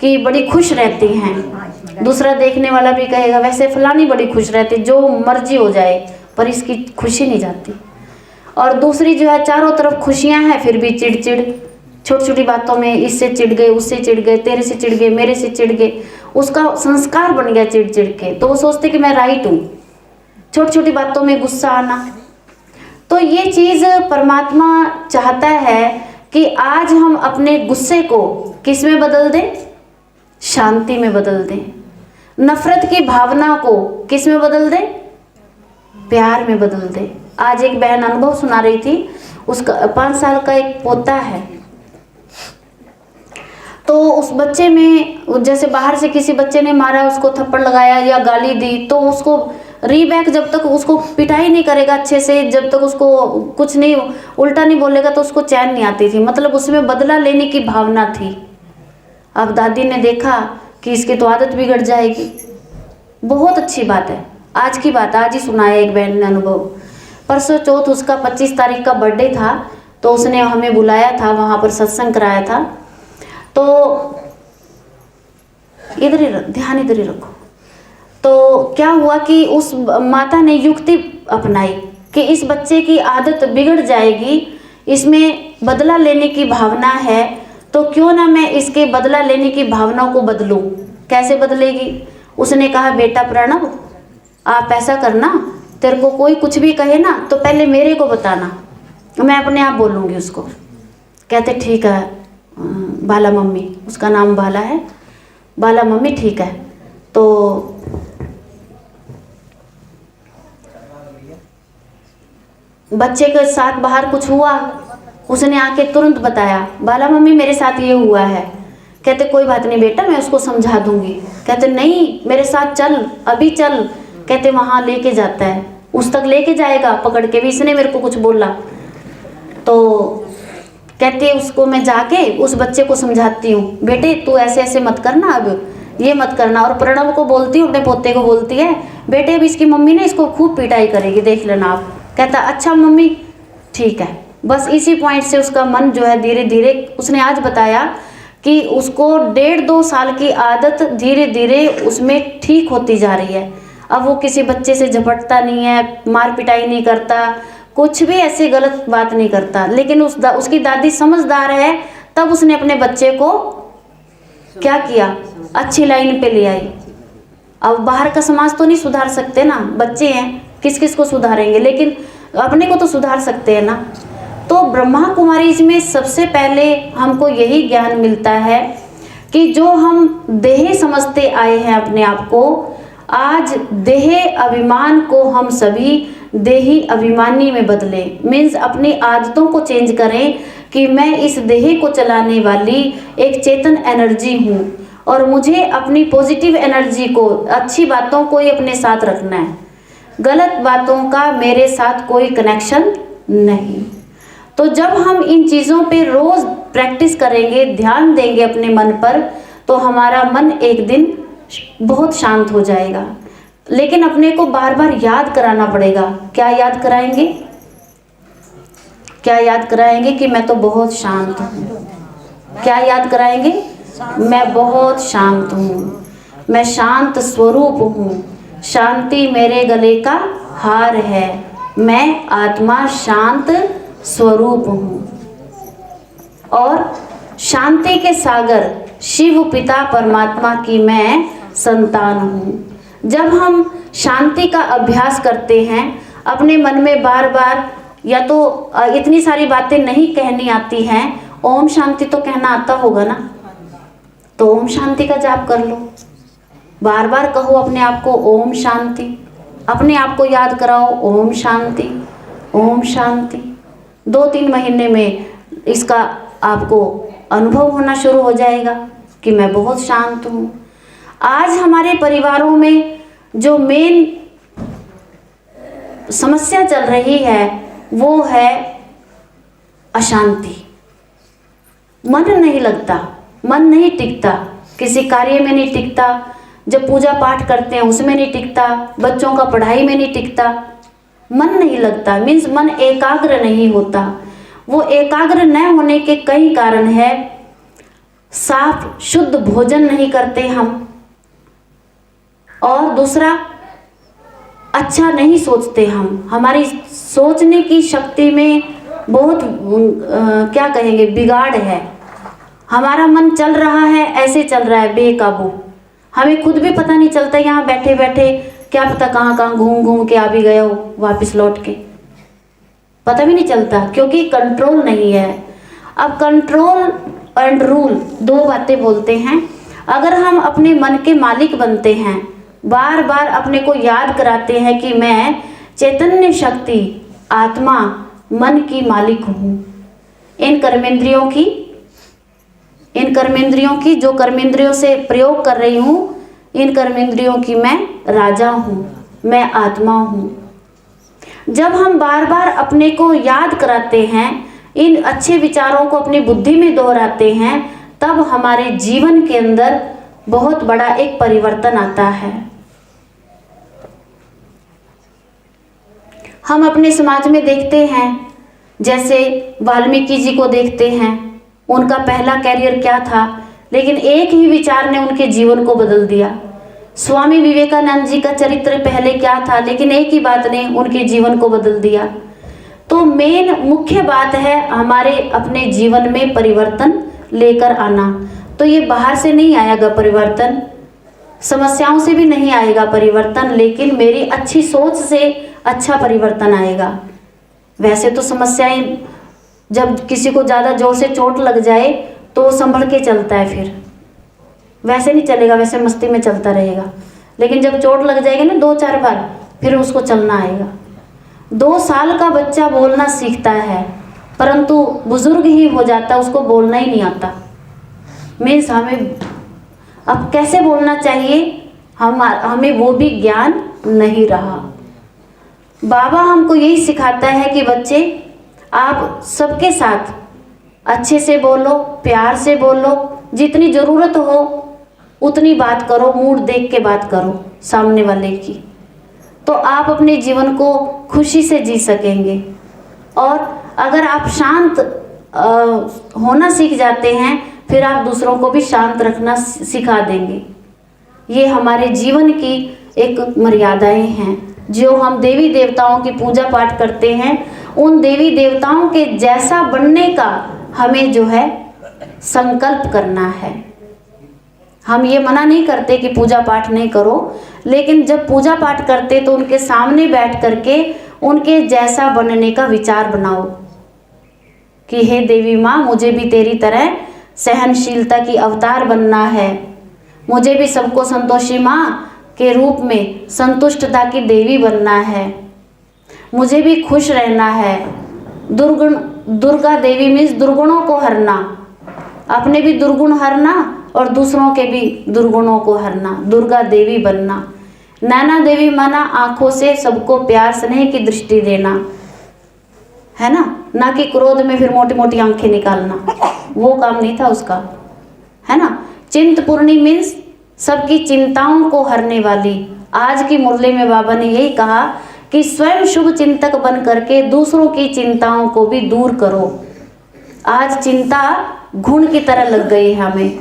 कि बड़ी खुश रहती हैं, दूसरा देखने वाला भी कहेगा वैसे फलानी बड़ी खुश रहती, जो मर्जी हो जाए पर इसकी खुशी नहीं जाती। और दूसरी जो है चारों तरफ खुशियां हैं फिर भी चिड़चिड़, छोटी छोटी बातों में इससे चिढ़ गए, उससे चिढ़ गए, तेरे से चिढ़ गए, मेरे से चिढ़ गए, उसका संस्कार बन गया चिड़ के। तो वो सोचते कि मैं राइट हूँ, छोटी छोटी बातों में गुस्सा आना। तो ये चीज़ परमात्मा चाहता है कि आज हम अपने गुस्से को किस में बदल दें, शांति में बदल दें। नफरत की भावना को किस में बदल दें, प्यार में बदल दें। आज एक बहन अनुभव सुना रही थी, उसका 5 साल का एक पोता है। तो उस बच्चे में जैसे बाहर से किसी बच्चे ने मारा, उसको थप्पड़ लगाया या गाली दी, तो उसको रीबैक जब तक उसको पिटाई नहीं करेगा अच्छे से, जब तक उसको कुछ नहीं उल्टा नहीं बोलेगा तो उसको चैन नहीं आती थी। मतलब उसमें बदला लेने की भावना थी। अब दादी ने देखा कि इसकी तो आदत बिगड़ जाएगी। बहुत अच्छी बात है, आज की बात आज ही सुनाया एक बहन ने अनुभव। परसों चौथ उसका 25 तारीख का बर्थडे था, तो उसने हमें बुलाया था, वहाँ पर सत्संग कराया था। तो इधर ही ध्यान इधर ही रखो। तो क्या हुआ कि उस माता ने युक्ति अपनाई कि इस बच्चे की आदत बिगड़ जाएगी, इसमें बदला लेने की भावना है, तो क्यों ना मैं इसके बदला लेने की भावनाओं को बदलूं। कैसे बदलेगी? उसने कहा बेटा प्रणव आप ऐसा करना, तेरे को कोई कुछ भी कहे ना तो पहले मेरे को बताना, मैं अपने आप बोलूँगी उसको। कहते ठीक है बाला मम्मी, उसका नाम बाला है, बाला मम्मी ठीक है। तो बच्चे के साथ बाहर कुछ हुआ, उसने आके तुरंत बताया बाला मम्मी मेरे साथ ये हुआ है। कहते कोई बात नहीं बेटा मैं उसको समझा दूंगी। कहते नहीं मेरे साथ चल, अभी चल। कहते वहाँ लेके जाता है, उस तक लेके जाएगा पकड़ के भी, इसने मेरे को कुछ बोला। तो कहती है उसको मैं जाके उस बच्चे को समझाती हूँ, बेटे तू ऐसे ऐसे मत करना, अब ये मत करना। और प्रणव को बोलती हूँ, अपने पोते को बोलती है बेटे अब इसकी मम्मी ने इसको खूब पिटाई करेगी, देख लेना आप। कहता अच्छा मम्मी ठीक है। बस इसी पॉइंट से उसका मन जो है धीरे धीरे, उसने आज बताया कि उसको 1.5-2 साल की आदत धीरे धीरे उसमें ठीक होती जा रही है। अब वो किसी बच्चे से झपटता नहीं है, मार पिटाई नहीं करता, कुछ भी ऐसी गलत बात नहीं करता। लेकिन उसकी दादी समझदार है, तब उसने अपने बच्चे को क्या किया, अच्छी लाइन पे ले आई। अब बाहर का समाज तो नहीं सुधार सकते ना, बच्चे हैं, किस किस को सुधारेंगे, लेकिन अपने को तो सुधार सकते हैं ना। तो ब्रह्मा कुमारी इसमें सबसे पहले हमको यही ज्ञान मिलता है कि जो हम देह समझते आए हैं अपने आप को, आज देह अभिमान को हम सभी देही अभिमानी में बदले। मीन्स अपनी आदतों को चेंज करें कि मैं इस देह को चलाने वाली एक चेतन एनर्जी हूँ और मुझे अपनी पॉजिटिव एनर्जी को, अच्छी बातों को ही अपने साथ रखना है, गलत बातों का मेरे साथ कोई कनेक्शन नहीं। तो जब हम इन चीज़ों पे रोज़ प्रैक्टिस करेंगे, ध्यान देंगे अपने मन पर, तो हमारा मन एक दिन बहुत शांत हो जाएगा। लेकिन अपने को बार बार याद कराना पड़ेगा। क्या याद कराएंगे? क्या याद कराएंगे कि मैं तो बहुत शांत हूँ। क्या याद कराएंगे? मैं बहुत शांत हूँ, मैं शांत स्वरूप हूँ, शांति मेरे गले का हार है, मैं आत्मा शांत स्वरूप हूँ। और शांति के सागर शिव पिता परमात्मा की मैं संतान हूँ। जब हम शांति का अभ्यास करते हैं, अपने मन में बार बार, या तो इतनी सारी बातें नहीं कहनी आती हैं, ओम शांति तो कहना आता होगा ना, तो ओम शांति का जाप कर लो। बार बार कहो अपने आप को ओम शांति, अपने आप को याद कराओ ओम शांति ओम शांति। 2-3 महीने में इसका आपको अनुभव होना शुरू हो जाएगा कि मैं बहुत शांत हूँ। आज हमारे परिवारों में जो मेन समस्या चल रही है वो है अशांति। मन नहीं लगता, मन नहीं टिकता, किसी कार्य में नहीं टिकता, जब पूजा पाठ करते हैं उसमें नहीं टिकता, बच्चों का पढ़ाई में नहीं टिकता, मन नहीं लगता, मीन्स मन एकाग्र नहीं होता। वो एकाग्र न होने के कई कारण है। साफ शुद्ध भोजन नहीं करते हम, और दूसरा अच्छा नहीं सोचते हम। हमारी सोचने की शक्ति में बहुत क्या कहेंगे बिगाड़ है। हमारा मन चल रहा है, ऐसे चल रहा है बेकाबू, हमें खुद भी पता नहीं चलता। यहाँ बैठे बैठे क्या पता कहाँ कहाँ घूम घूम के आ भी गए हो, वापस लौट के पता भी नहीं चलता, क्योंकि कंट्रोल नहीं है। अब कंट्रोल एंड रूल 2 बातें बोलते हैं। अगर हम अपने मन के मालिक बनते हैं, बार बार अपने को याद कराते हैं कि मैं चैतन्य शक्ति आत्मा मन की मालिक हूँ, इन कर्मेंद्रियों की जो कर्मेंद्रियों से प्रयोग कर रही हूँ, इन कर्मेंद्रियों की मैं राजा हूँ, मैं आत्मा हूँ। जब हम बार बार अपने को याद कराते हैं, इन अच्छे विचारों को अपनी बुद्धि में दोहराते हैं, तब हमारे जीवन के अंदर बहुत बड़ा एक परिवर्तन आता है। हम अपने समाज में देखते हैं, जैसे वाल्मीकि जी को देखते हैं, उनका पहला कैरियर क्या था, लेकिन एक ही विचार ने उनके जीवन को बदल दिया। स्वामी विवेकानंद जी का चरित्र पहले क्या था, लेकिन एक ही बात ने उनके जीवन को बदल दिया। तो मेन मुख्य बात है हमारे अपने जीवन में परिवर्तन लेकर आना। तो ये बाहर से नहीं आएगा परिवर्तन, समस्याओं से भी नहीं आएगा परिवर्तन, लेकिन मेरी अच्छी सोच से अच्छा परिवर्तन आएगा। वैसे तो समस्याएं, जब किसी को ज़्यादा जोर से चोट लग जाए तो संभल के चलता है, फिर वैसे नहीं चलेगा, वैसे मस्ती में चलता रहेगा। लेकिन जब चोट लग जाएगी ना 2-4 बार, फिर उसको चलना आएगा। 2 साल का बच्चा बोलना सीखता है, परंतु बुजुर्ग ही हो जाता, उसको बोलना ही नहीं आता। मीन्स हमें अब कैसे बोलना चाहिए, हमें वो भी ज्ञान नहीं रहा। बाबा हमको यही सिखाता है कि बच्चे आप सबके साथ अच्छे से बोलो, प्यार से बोलो, जितनी ज़रूरत हो उतनी बात करो, मूड देख के बात करो सामने वाले की, तो आप अपने जीवन को खुशी से जी सकेंगे। और अगर आप शांत होना सीख जाते हैं, फिर आप दूसरों को भी शांत रखना सिखा देंगे। ये हमारे जीवन की एक मर्यादाएं हैं। जो हम देवी देवताओं की पूजा पाठ करते हैं, उन देवी देवताओं के जैसा बनने का हमें जो है संकल्प करना है। हम ये मना नहीं करते कि पूजा पाठ नहीं करो, लेकिन जब पूजा पाठ करते तो उनके सामने बैठ करके उनके जैसा बनने का विचार बनाओ कि हे देवी माँ, मुझे भी तेरी तरह सहनशीलता की अवतार बनना है, मुझे भी सबको संतोषी माँ के रूप में संतुष्टता की देवी बनना है, मुझे भी खुश रहना है। दुर्गा देवी मीन्स दुर्गुणों को हरना, अपने भी दुर्गुण हरना और दूसरों के भी दुर्गुणों को हरना, दुर्गा देवी बनना। नैना देवी माना आंखों से सबको प्यार स्नेह की दृष्टि देना, है ना कि क्रोध में फिर मोटी मोटी आंखें निकालना, वो काम नहीं था उसका, है ना। चिंतपूर्णी मीन्स सबकी चिंताओं को हरने वाली। आज की मुरली में बाबा ने यही कहा कि स्वयं शुभ चिंतक बन करके दूसरों की चिंताओं को भी दूर करो। आज चिंता घुन की तरह लग गई है हमें,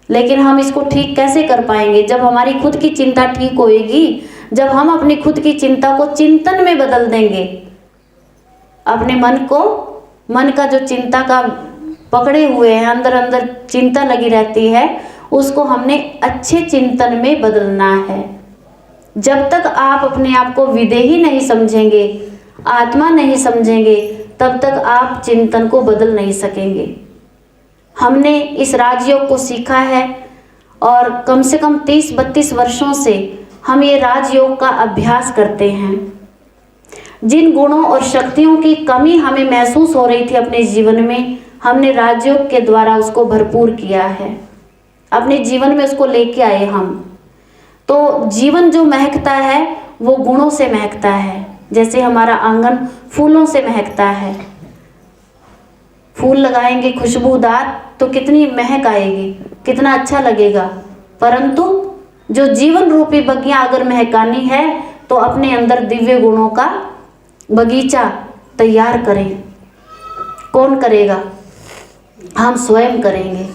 लेकिन हम इसको ठीक कैसे कर पाएंगे? जब हमारी खुद की चिंता ठीक होएगी, जब हम अपनी खुद की चिंता को चिंतन में बदल देंगे। अपने मन का जो चिंता का पकड़े हुए हैं, अंदर अंदर चिंता लगी रहती है, उसको हमने अच्छे चिंतन में बदलना है। जब तक आप अपने आप को विदेही नहीं समझेंगे, आत्मा नहीं समझेंगे, तब तक आप चिंतन को बदल नहीं सकेंगे। हमने इस राजयोग को सीखा है और कम से कम 30-32 वर्षों से हम ये राजयोग का अभ्यास करते हैं। जिन गुणों और शक्तियों की कमी हमें महसूस हो रही थी अपने जीवन में, हमने राजयोग के द्वारा उसको भरपूर किया है, अपने जीवन में उसको लेके आए हम। तो जीवन जो महकता है वो गुणों से महकता है। जैसे हमारा आंगन फूलों से महकता है, फूल लगाएंगे खुशबूदार तो कितनी महक आएगी, कितना अच्छा लगेगा। परंतु जो जीवन रूपी बगिया अगर महकानी है तो अपने अंदर दिव्य गुणों का बगीचा तैयार करें। कौन करेगा? हम स्वयं करेंगे,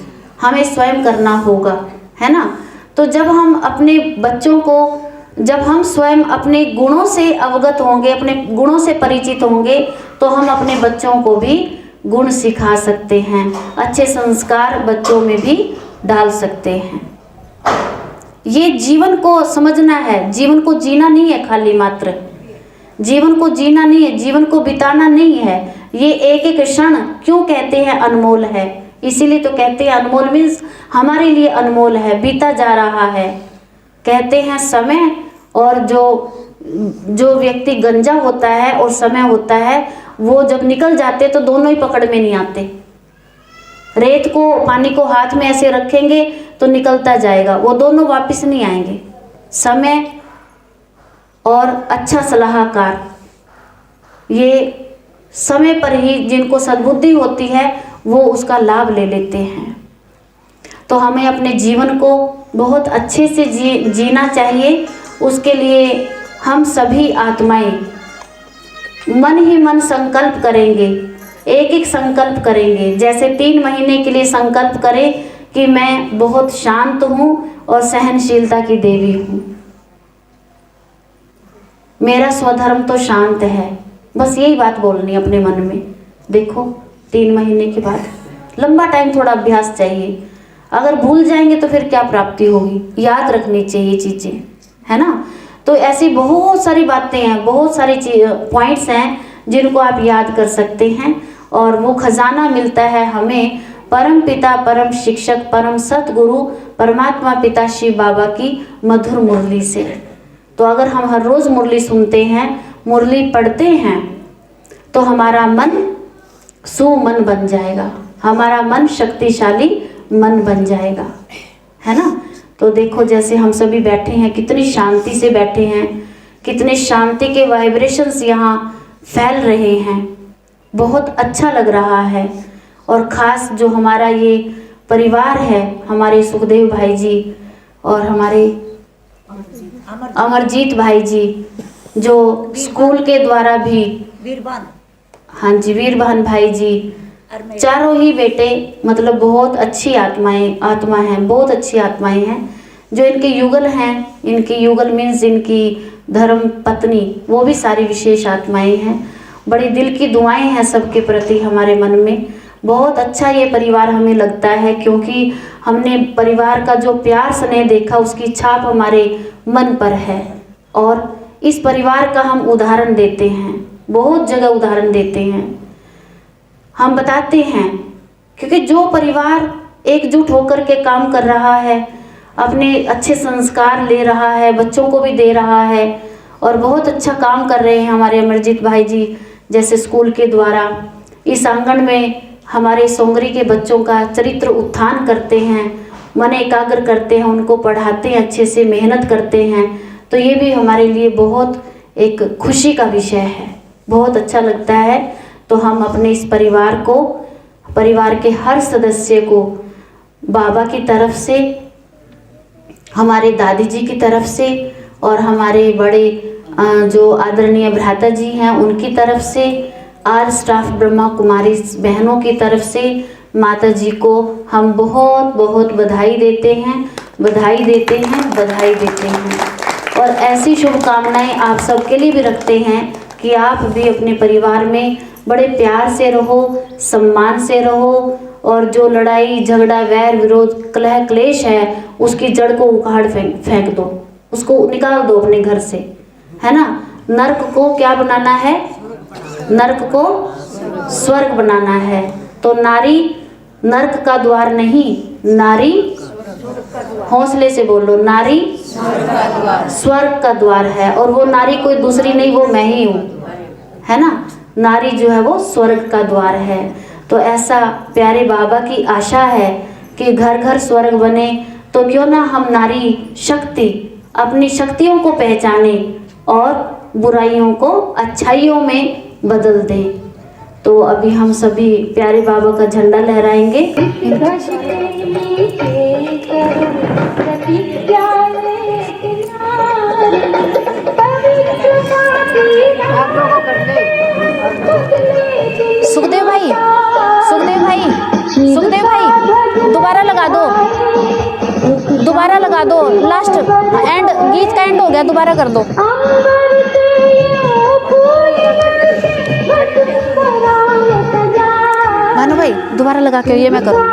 हमें स्वयं करना होगा, है ना। तो जब हम अपने बच्चों को, जब हम स्वयं अपने गुणों से अवगत होंगे, अपने गुणों से परिचित होंगे, तो हम अपने बच्चों को भी गुण सिखा सकते हैं, अच्छे संस्कार बच्चों में भी डाल सकते हैं। ये जीवन को समझना है, जीवन को जीना नहीं है खाली मात्र, जीवन को जीना नहीं है, जीवन को बिताना नहीं है। ये एक एक क्षण क्यों कहते हैं अनमोल है, इसीलिए तो कहते हैं अनमोल मीन्स हमारे लिए अनमोल है, बीता जा रहा है। कहते हैं समय और जो व्यक्ति गंजा होता है और समय होता है, वो जब निकल जाते तो दोनों ही पकड़ में नहीं आते। रेत को, पानी को हाथ में ऐसे रखेंगे तो निकलता जाएगा, वो दोनों वापस नहीं आएंगे। समय और अच्छा सलाहकार, ये समय पर ही जिनको सद्बुद्धि होती है वो उसका लाभ ले लेते हैं। तो हमें अपने जीवन को बहुत अच्छे से जीना चाहिए। उसके लिए हम सभी आत्माएं मन ही मन संकल्प करेंगे, एक एक संकल्प करेंगे। जैसे 3 महीने के लिए संकल्प करें कि मैं बहुत शांत हूँ और सहनशीलता की देवी हूँ, मेरा स्वधर्म तो शांत है। बस यही बात बोलनी अपने मन में। देखो 3 महीने के बाद, लंबा टाइम, थोड़ा अभ्यास चाहिए। अगर भूल जाएंगे तो फिर क्या प्राप्ति होगी, याद रखनी चाहिए चीज़ें, है ना। तो ऐसी बहुत सारी बातें हैं, बहुत सारी पॉइंट्स हैं जिनको आप याद कर सकते हैं। और वो खजाना मिलता है हमें परम पिता, परम शिक्षक, परम सतगुरु परमात्मा पिता शिव बाबा की मधुर मुरली से। तो अगर हम हर रोज़ मुरली सुनते हैं, मुरली पढ़ते हैं, तो हमारा मन सुमन बन जाएगा, हमारा मन शक्तिशाली मन बन जाएगा, है ना। तो देखो जैसे हम सभी बैठे हैं, कितनी शांति से बैठे हैं, कितने शांति के वाइब्रेशंस यहाँ फैल रहे हैं, बहुत अच्छा लग रहा है। और ख़ास जो हमारा ये परिवार है, हमारे सुखदेव भाई जी और हमारे अमरजीत भाई जी, जो स्कूल के द्वारा भी, हाँ जी, वीरभान भाई जी, चारों ही बेटे मतलब बहुत अच्छी आत्मा हैं, बहुत अच्छी आत्माएं हैं। जो इनके युगल हैं, इनकी युगल मीन्स इनकी धर्म पत्नी, वो भी सारी विशेष आत्माएं हैं। बड़ी दिल की दुआएं हैं सबके प्रति हमारे मन में। बहुत अच्छा ये परिवार हमें लगता है, क्योंकि हमने परिवार का जो प्यार स्नेह देखा, उसकी छाप हमारे मन पर है। और इस परिवार का हम उदाहरण देते हैं, बहुत जगह उदाहरण देते हैं, हम बताते हैं। क्योंकि जो परिवार एकजुट होकर के काम कर रहा है, अपने अच्छे संस्कार ले रहा है, बच्चों को भी दे रहा है, और बहुत अच्छा काम कर रहे हैं हमारे अमरजीत भाई जी, जैसे स्कूल के द्वारा इस आंगन में हमारे सोंगरी के बच्चों का चरित्र उत्थान करते हैं, मन एकाग्र करते हैं, उनको पढ़ाते हैं, अच्छे से मेहनत करते हैं। तो ये भी हमारे लिए बहुत एक खुशी का विषय है, बहुत अच्छा लगता है। तो हम अपने इस परिवार को, परिवार के हर सदस्य को बाबा की तरफ से, हमारे दादी जी की तरफ से, और हमारे बड़े जो आदरणीय भ्राता जी हैं उनकी तरफ से, आर स्टाफ ब्रह्मा कुमारी बहनों की तरफ से माता जी को हम बहुत बहुत बधाई देते हैं, बधाई देते हैं, बधाई देते हैं। और ऐसी शुभकामनाएं आप सबके लिए भी रखते हैं कि आप भी अपने परिवार में बड़े प्यार से रहो, सम्मान से रहो, और जो लड़ाई झगड़ा वैर विरोध कलह क्लेश है उसकी जड़ को उखाड़ फेंक दो, उसको निकाल दो अपने घर से, है ना। नर्क को क्या बनाना है? नर्क को स्वर्ग बनाना है। तो नारी नर्क का द्वार नहीं, नारी हौसले से बोलो, नारी स्वर्ग का द्वार है। और वो नारी कोई दूसरी नहीं, वो मैं ही हूँ, है ना। नारी जो है वो स्वर्ग का द्वार है। तो ऐसा प्यारे बाबा की आशा है कि घर घर स्वर्ग बने। तो क्यों ना हम नारी शक्ति अपनी शक्तियों को पहचाने और बुराइयों को अच्छाइयों में बदल दें। तो अभी हम सभी प्यारे बाबा का झंडा लहराएंगे। सुखदेव भाई, सुखदेव भाई, सुखदेव भाई, दोबारा लगा दो, दोबारा लगा दो। लास्ट एंड, गीत का एंड हो गया, दोबारा कर दो। भानु भाई दोबारा लगा के ये मैं करूँ।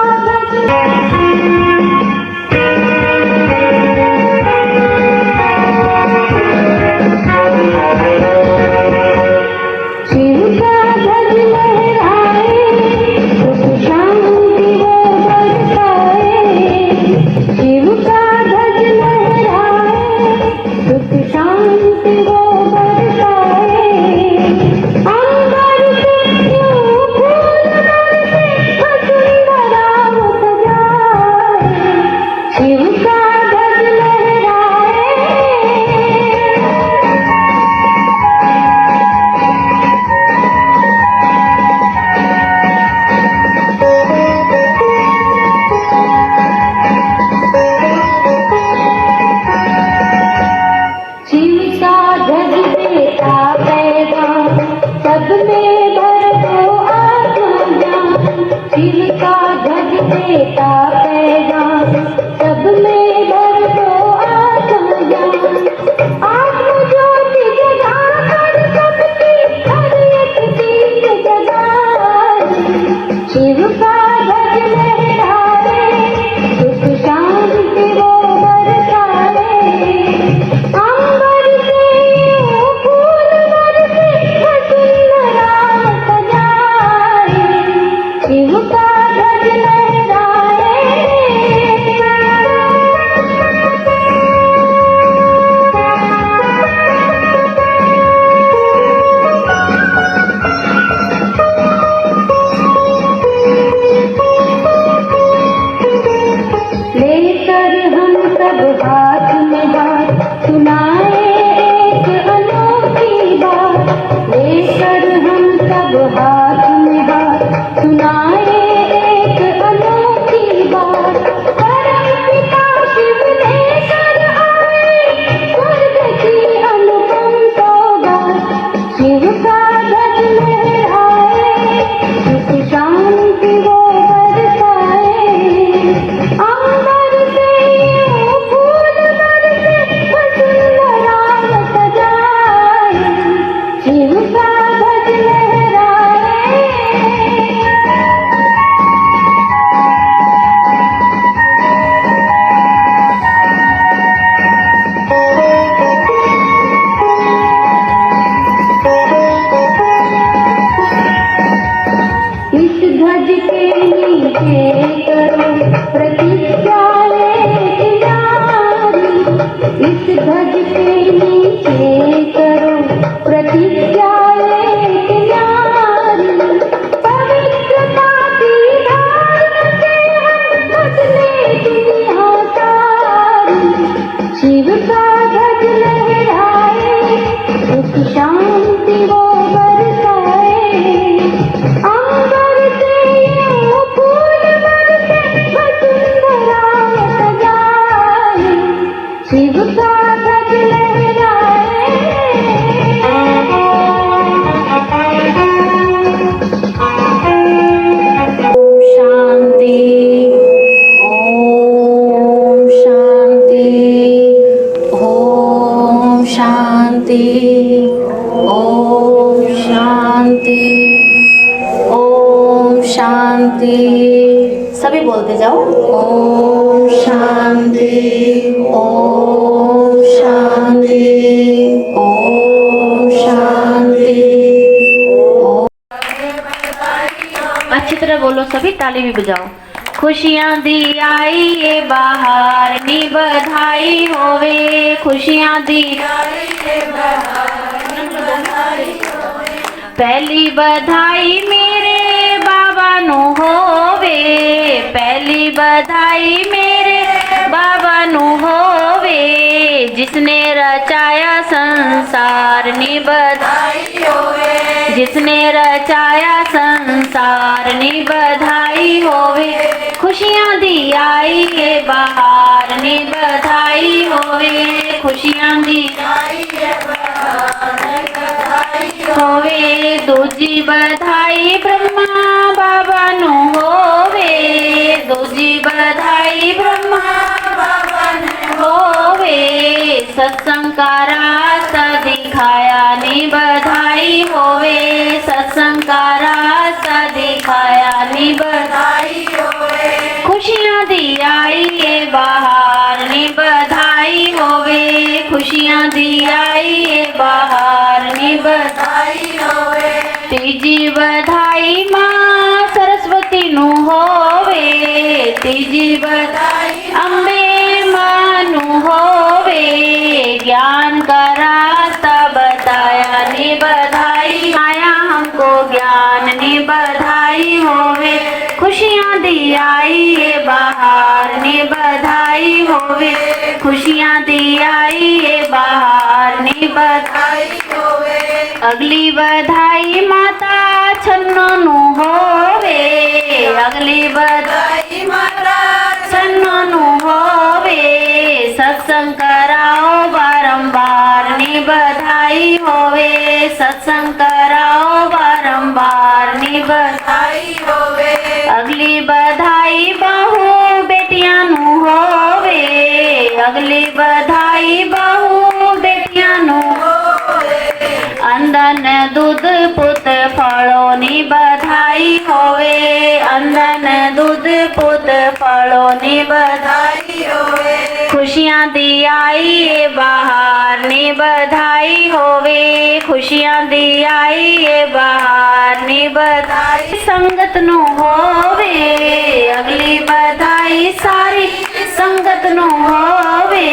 सभी बोलते जाओ, ओम शांति, ओम शांति, ओम शांति। अच्छी तरह बोलो, सभी ताली भी बजाओ। खुशियां दी आई ये बहार नी बधाई होवे, खुशियां दी आई ये बहार नी बधाई होवे। पहली बधाई मेरे बाबा नु होवे, पहली बधाई मेरे बाबा नु होवे, जिसने रचाया संसार नी बधाई होवे, जिसने रचाया संसार नी बधाई होवे। खुशियां दी आई ये बहार नी बधाई होवे, खुशियां दी आई ये बहार नी बधाई होवे। दूजी बधाई ब्रह्मा बाबा नु होवे, दूजी बधाई ब्रह्मा बाबा नु होवे, सत्संग का रास्ता दिखाया नी बधाई होवे, सत्संग का रास्ता दिखाया नी बधाई होवे। खुशियां दी आई ये बहार नी बधाई होवे, खुशियां दी आई ये बहार नी बधाई होवे। तीजी बधाई मां सरस्वती नु होवे, तीजी बधाई अम्बे मां नु होवे, ज्ञान का रास्ता बताया नी बधाई आया हमको ज्ञान नी बधाई होवे। खुशियां दी आई ये बहार नी बधाई होवे, खुशियां दी आई ये बहार नी बधाई होवे। अगली बधाई माता छन्नो नु होवे, अगली बधाई माता छन्नो नु होवे, सत्संग कराओ बारंबार नी बधाई होवे, सत्संग कराओ बारंबार नी बधाई होवे। अगली बधाई बहू बेटियां नु होवे, अगली बधाई बहू बेटियां नु होवे, अंदन दूध पुत फलों नी बधाई होवे, अंदन दूध पुत फलों नी बधाई होवे। खुशियां दी आई ये बहार नी बधाई होवे, खुशियां दी आई ये बहार नी बधाई। संगत नु होवे, अगली बधाई सारी संगत नु होवे,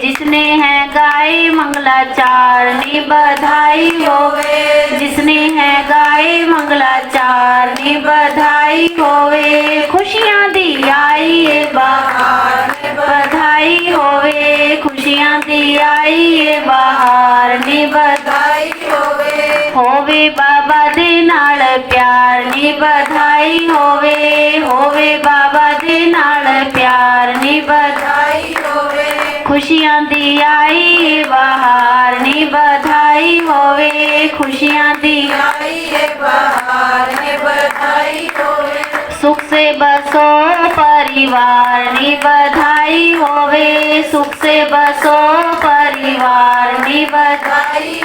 जिसने है गाय मंगलाचार नी बधाई होवे, जिसने है गाय मंगलाचार नी बधाई होवे। खुशियां दी आई ये बहार नी बधाई होवे, खुशियां दी आई ये बहार नी बधाई होवे। बाबा दे नाल प्यार नी बधाई होवे बाबा दे नाल प्यार नी बधाई होवे। खुशियां दी आई बहार नी बधाई होवे, खुशियां दी आई बहार नी बधाई होवे। सुख से बसो परिवार नी बधाई होवे, सुख से बसो परिवार नी बधाई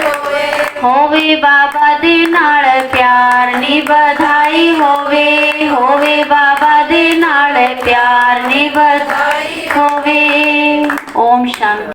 होवे बाबा दे नाल प्यार नी बधाई होवे बाबा दे नाल प्यार नी बधाई होवे। ओम शांति।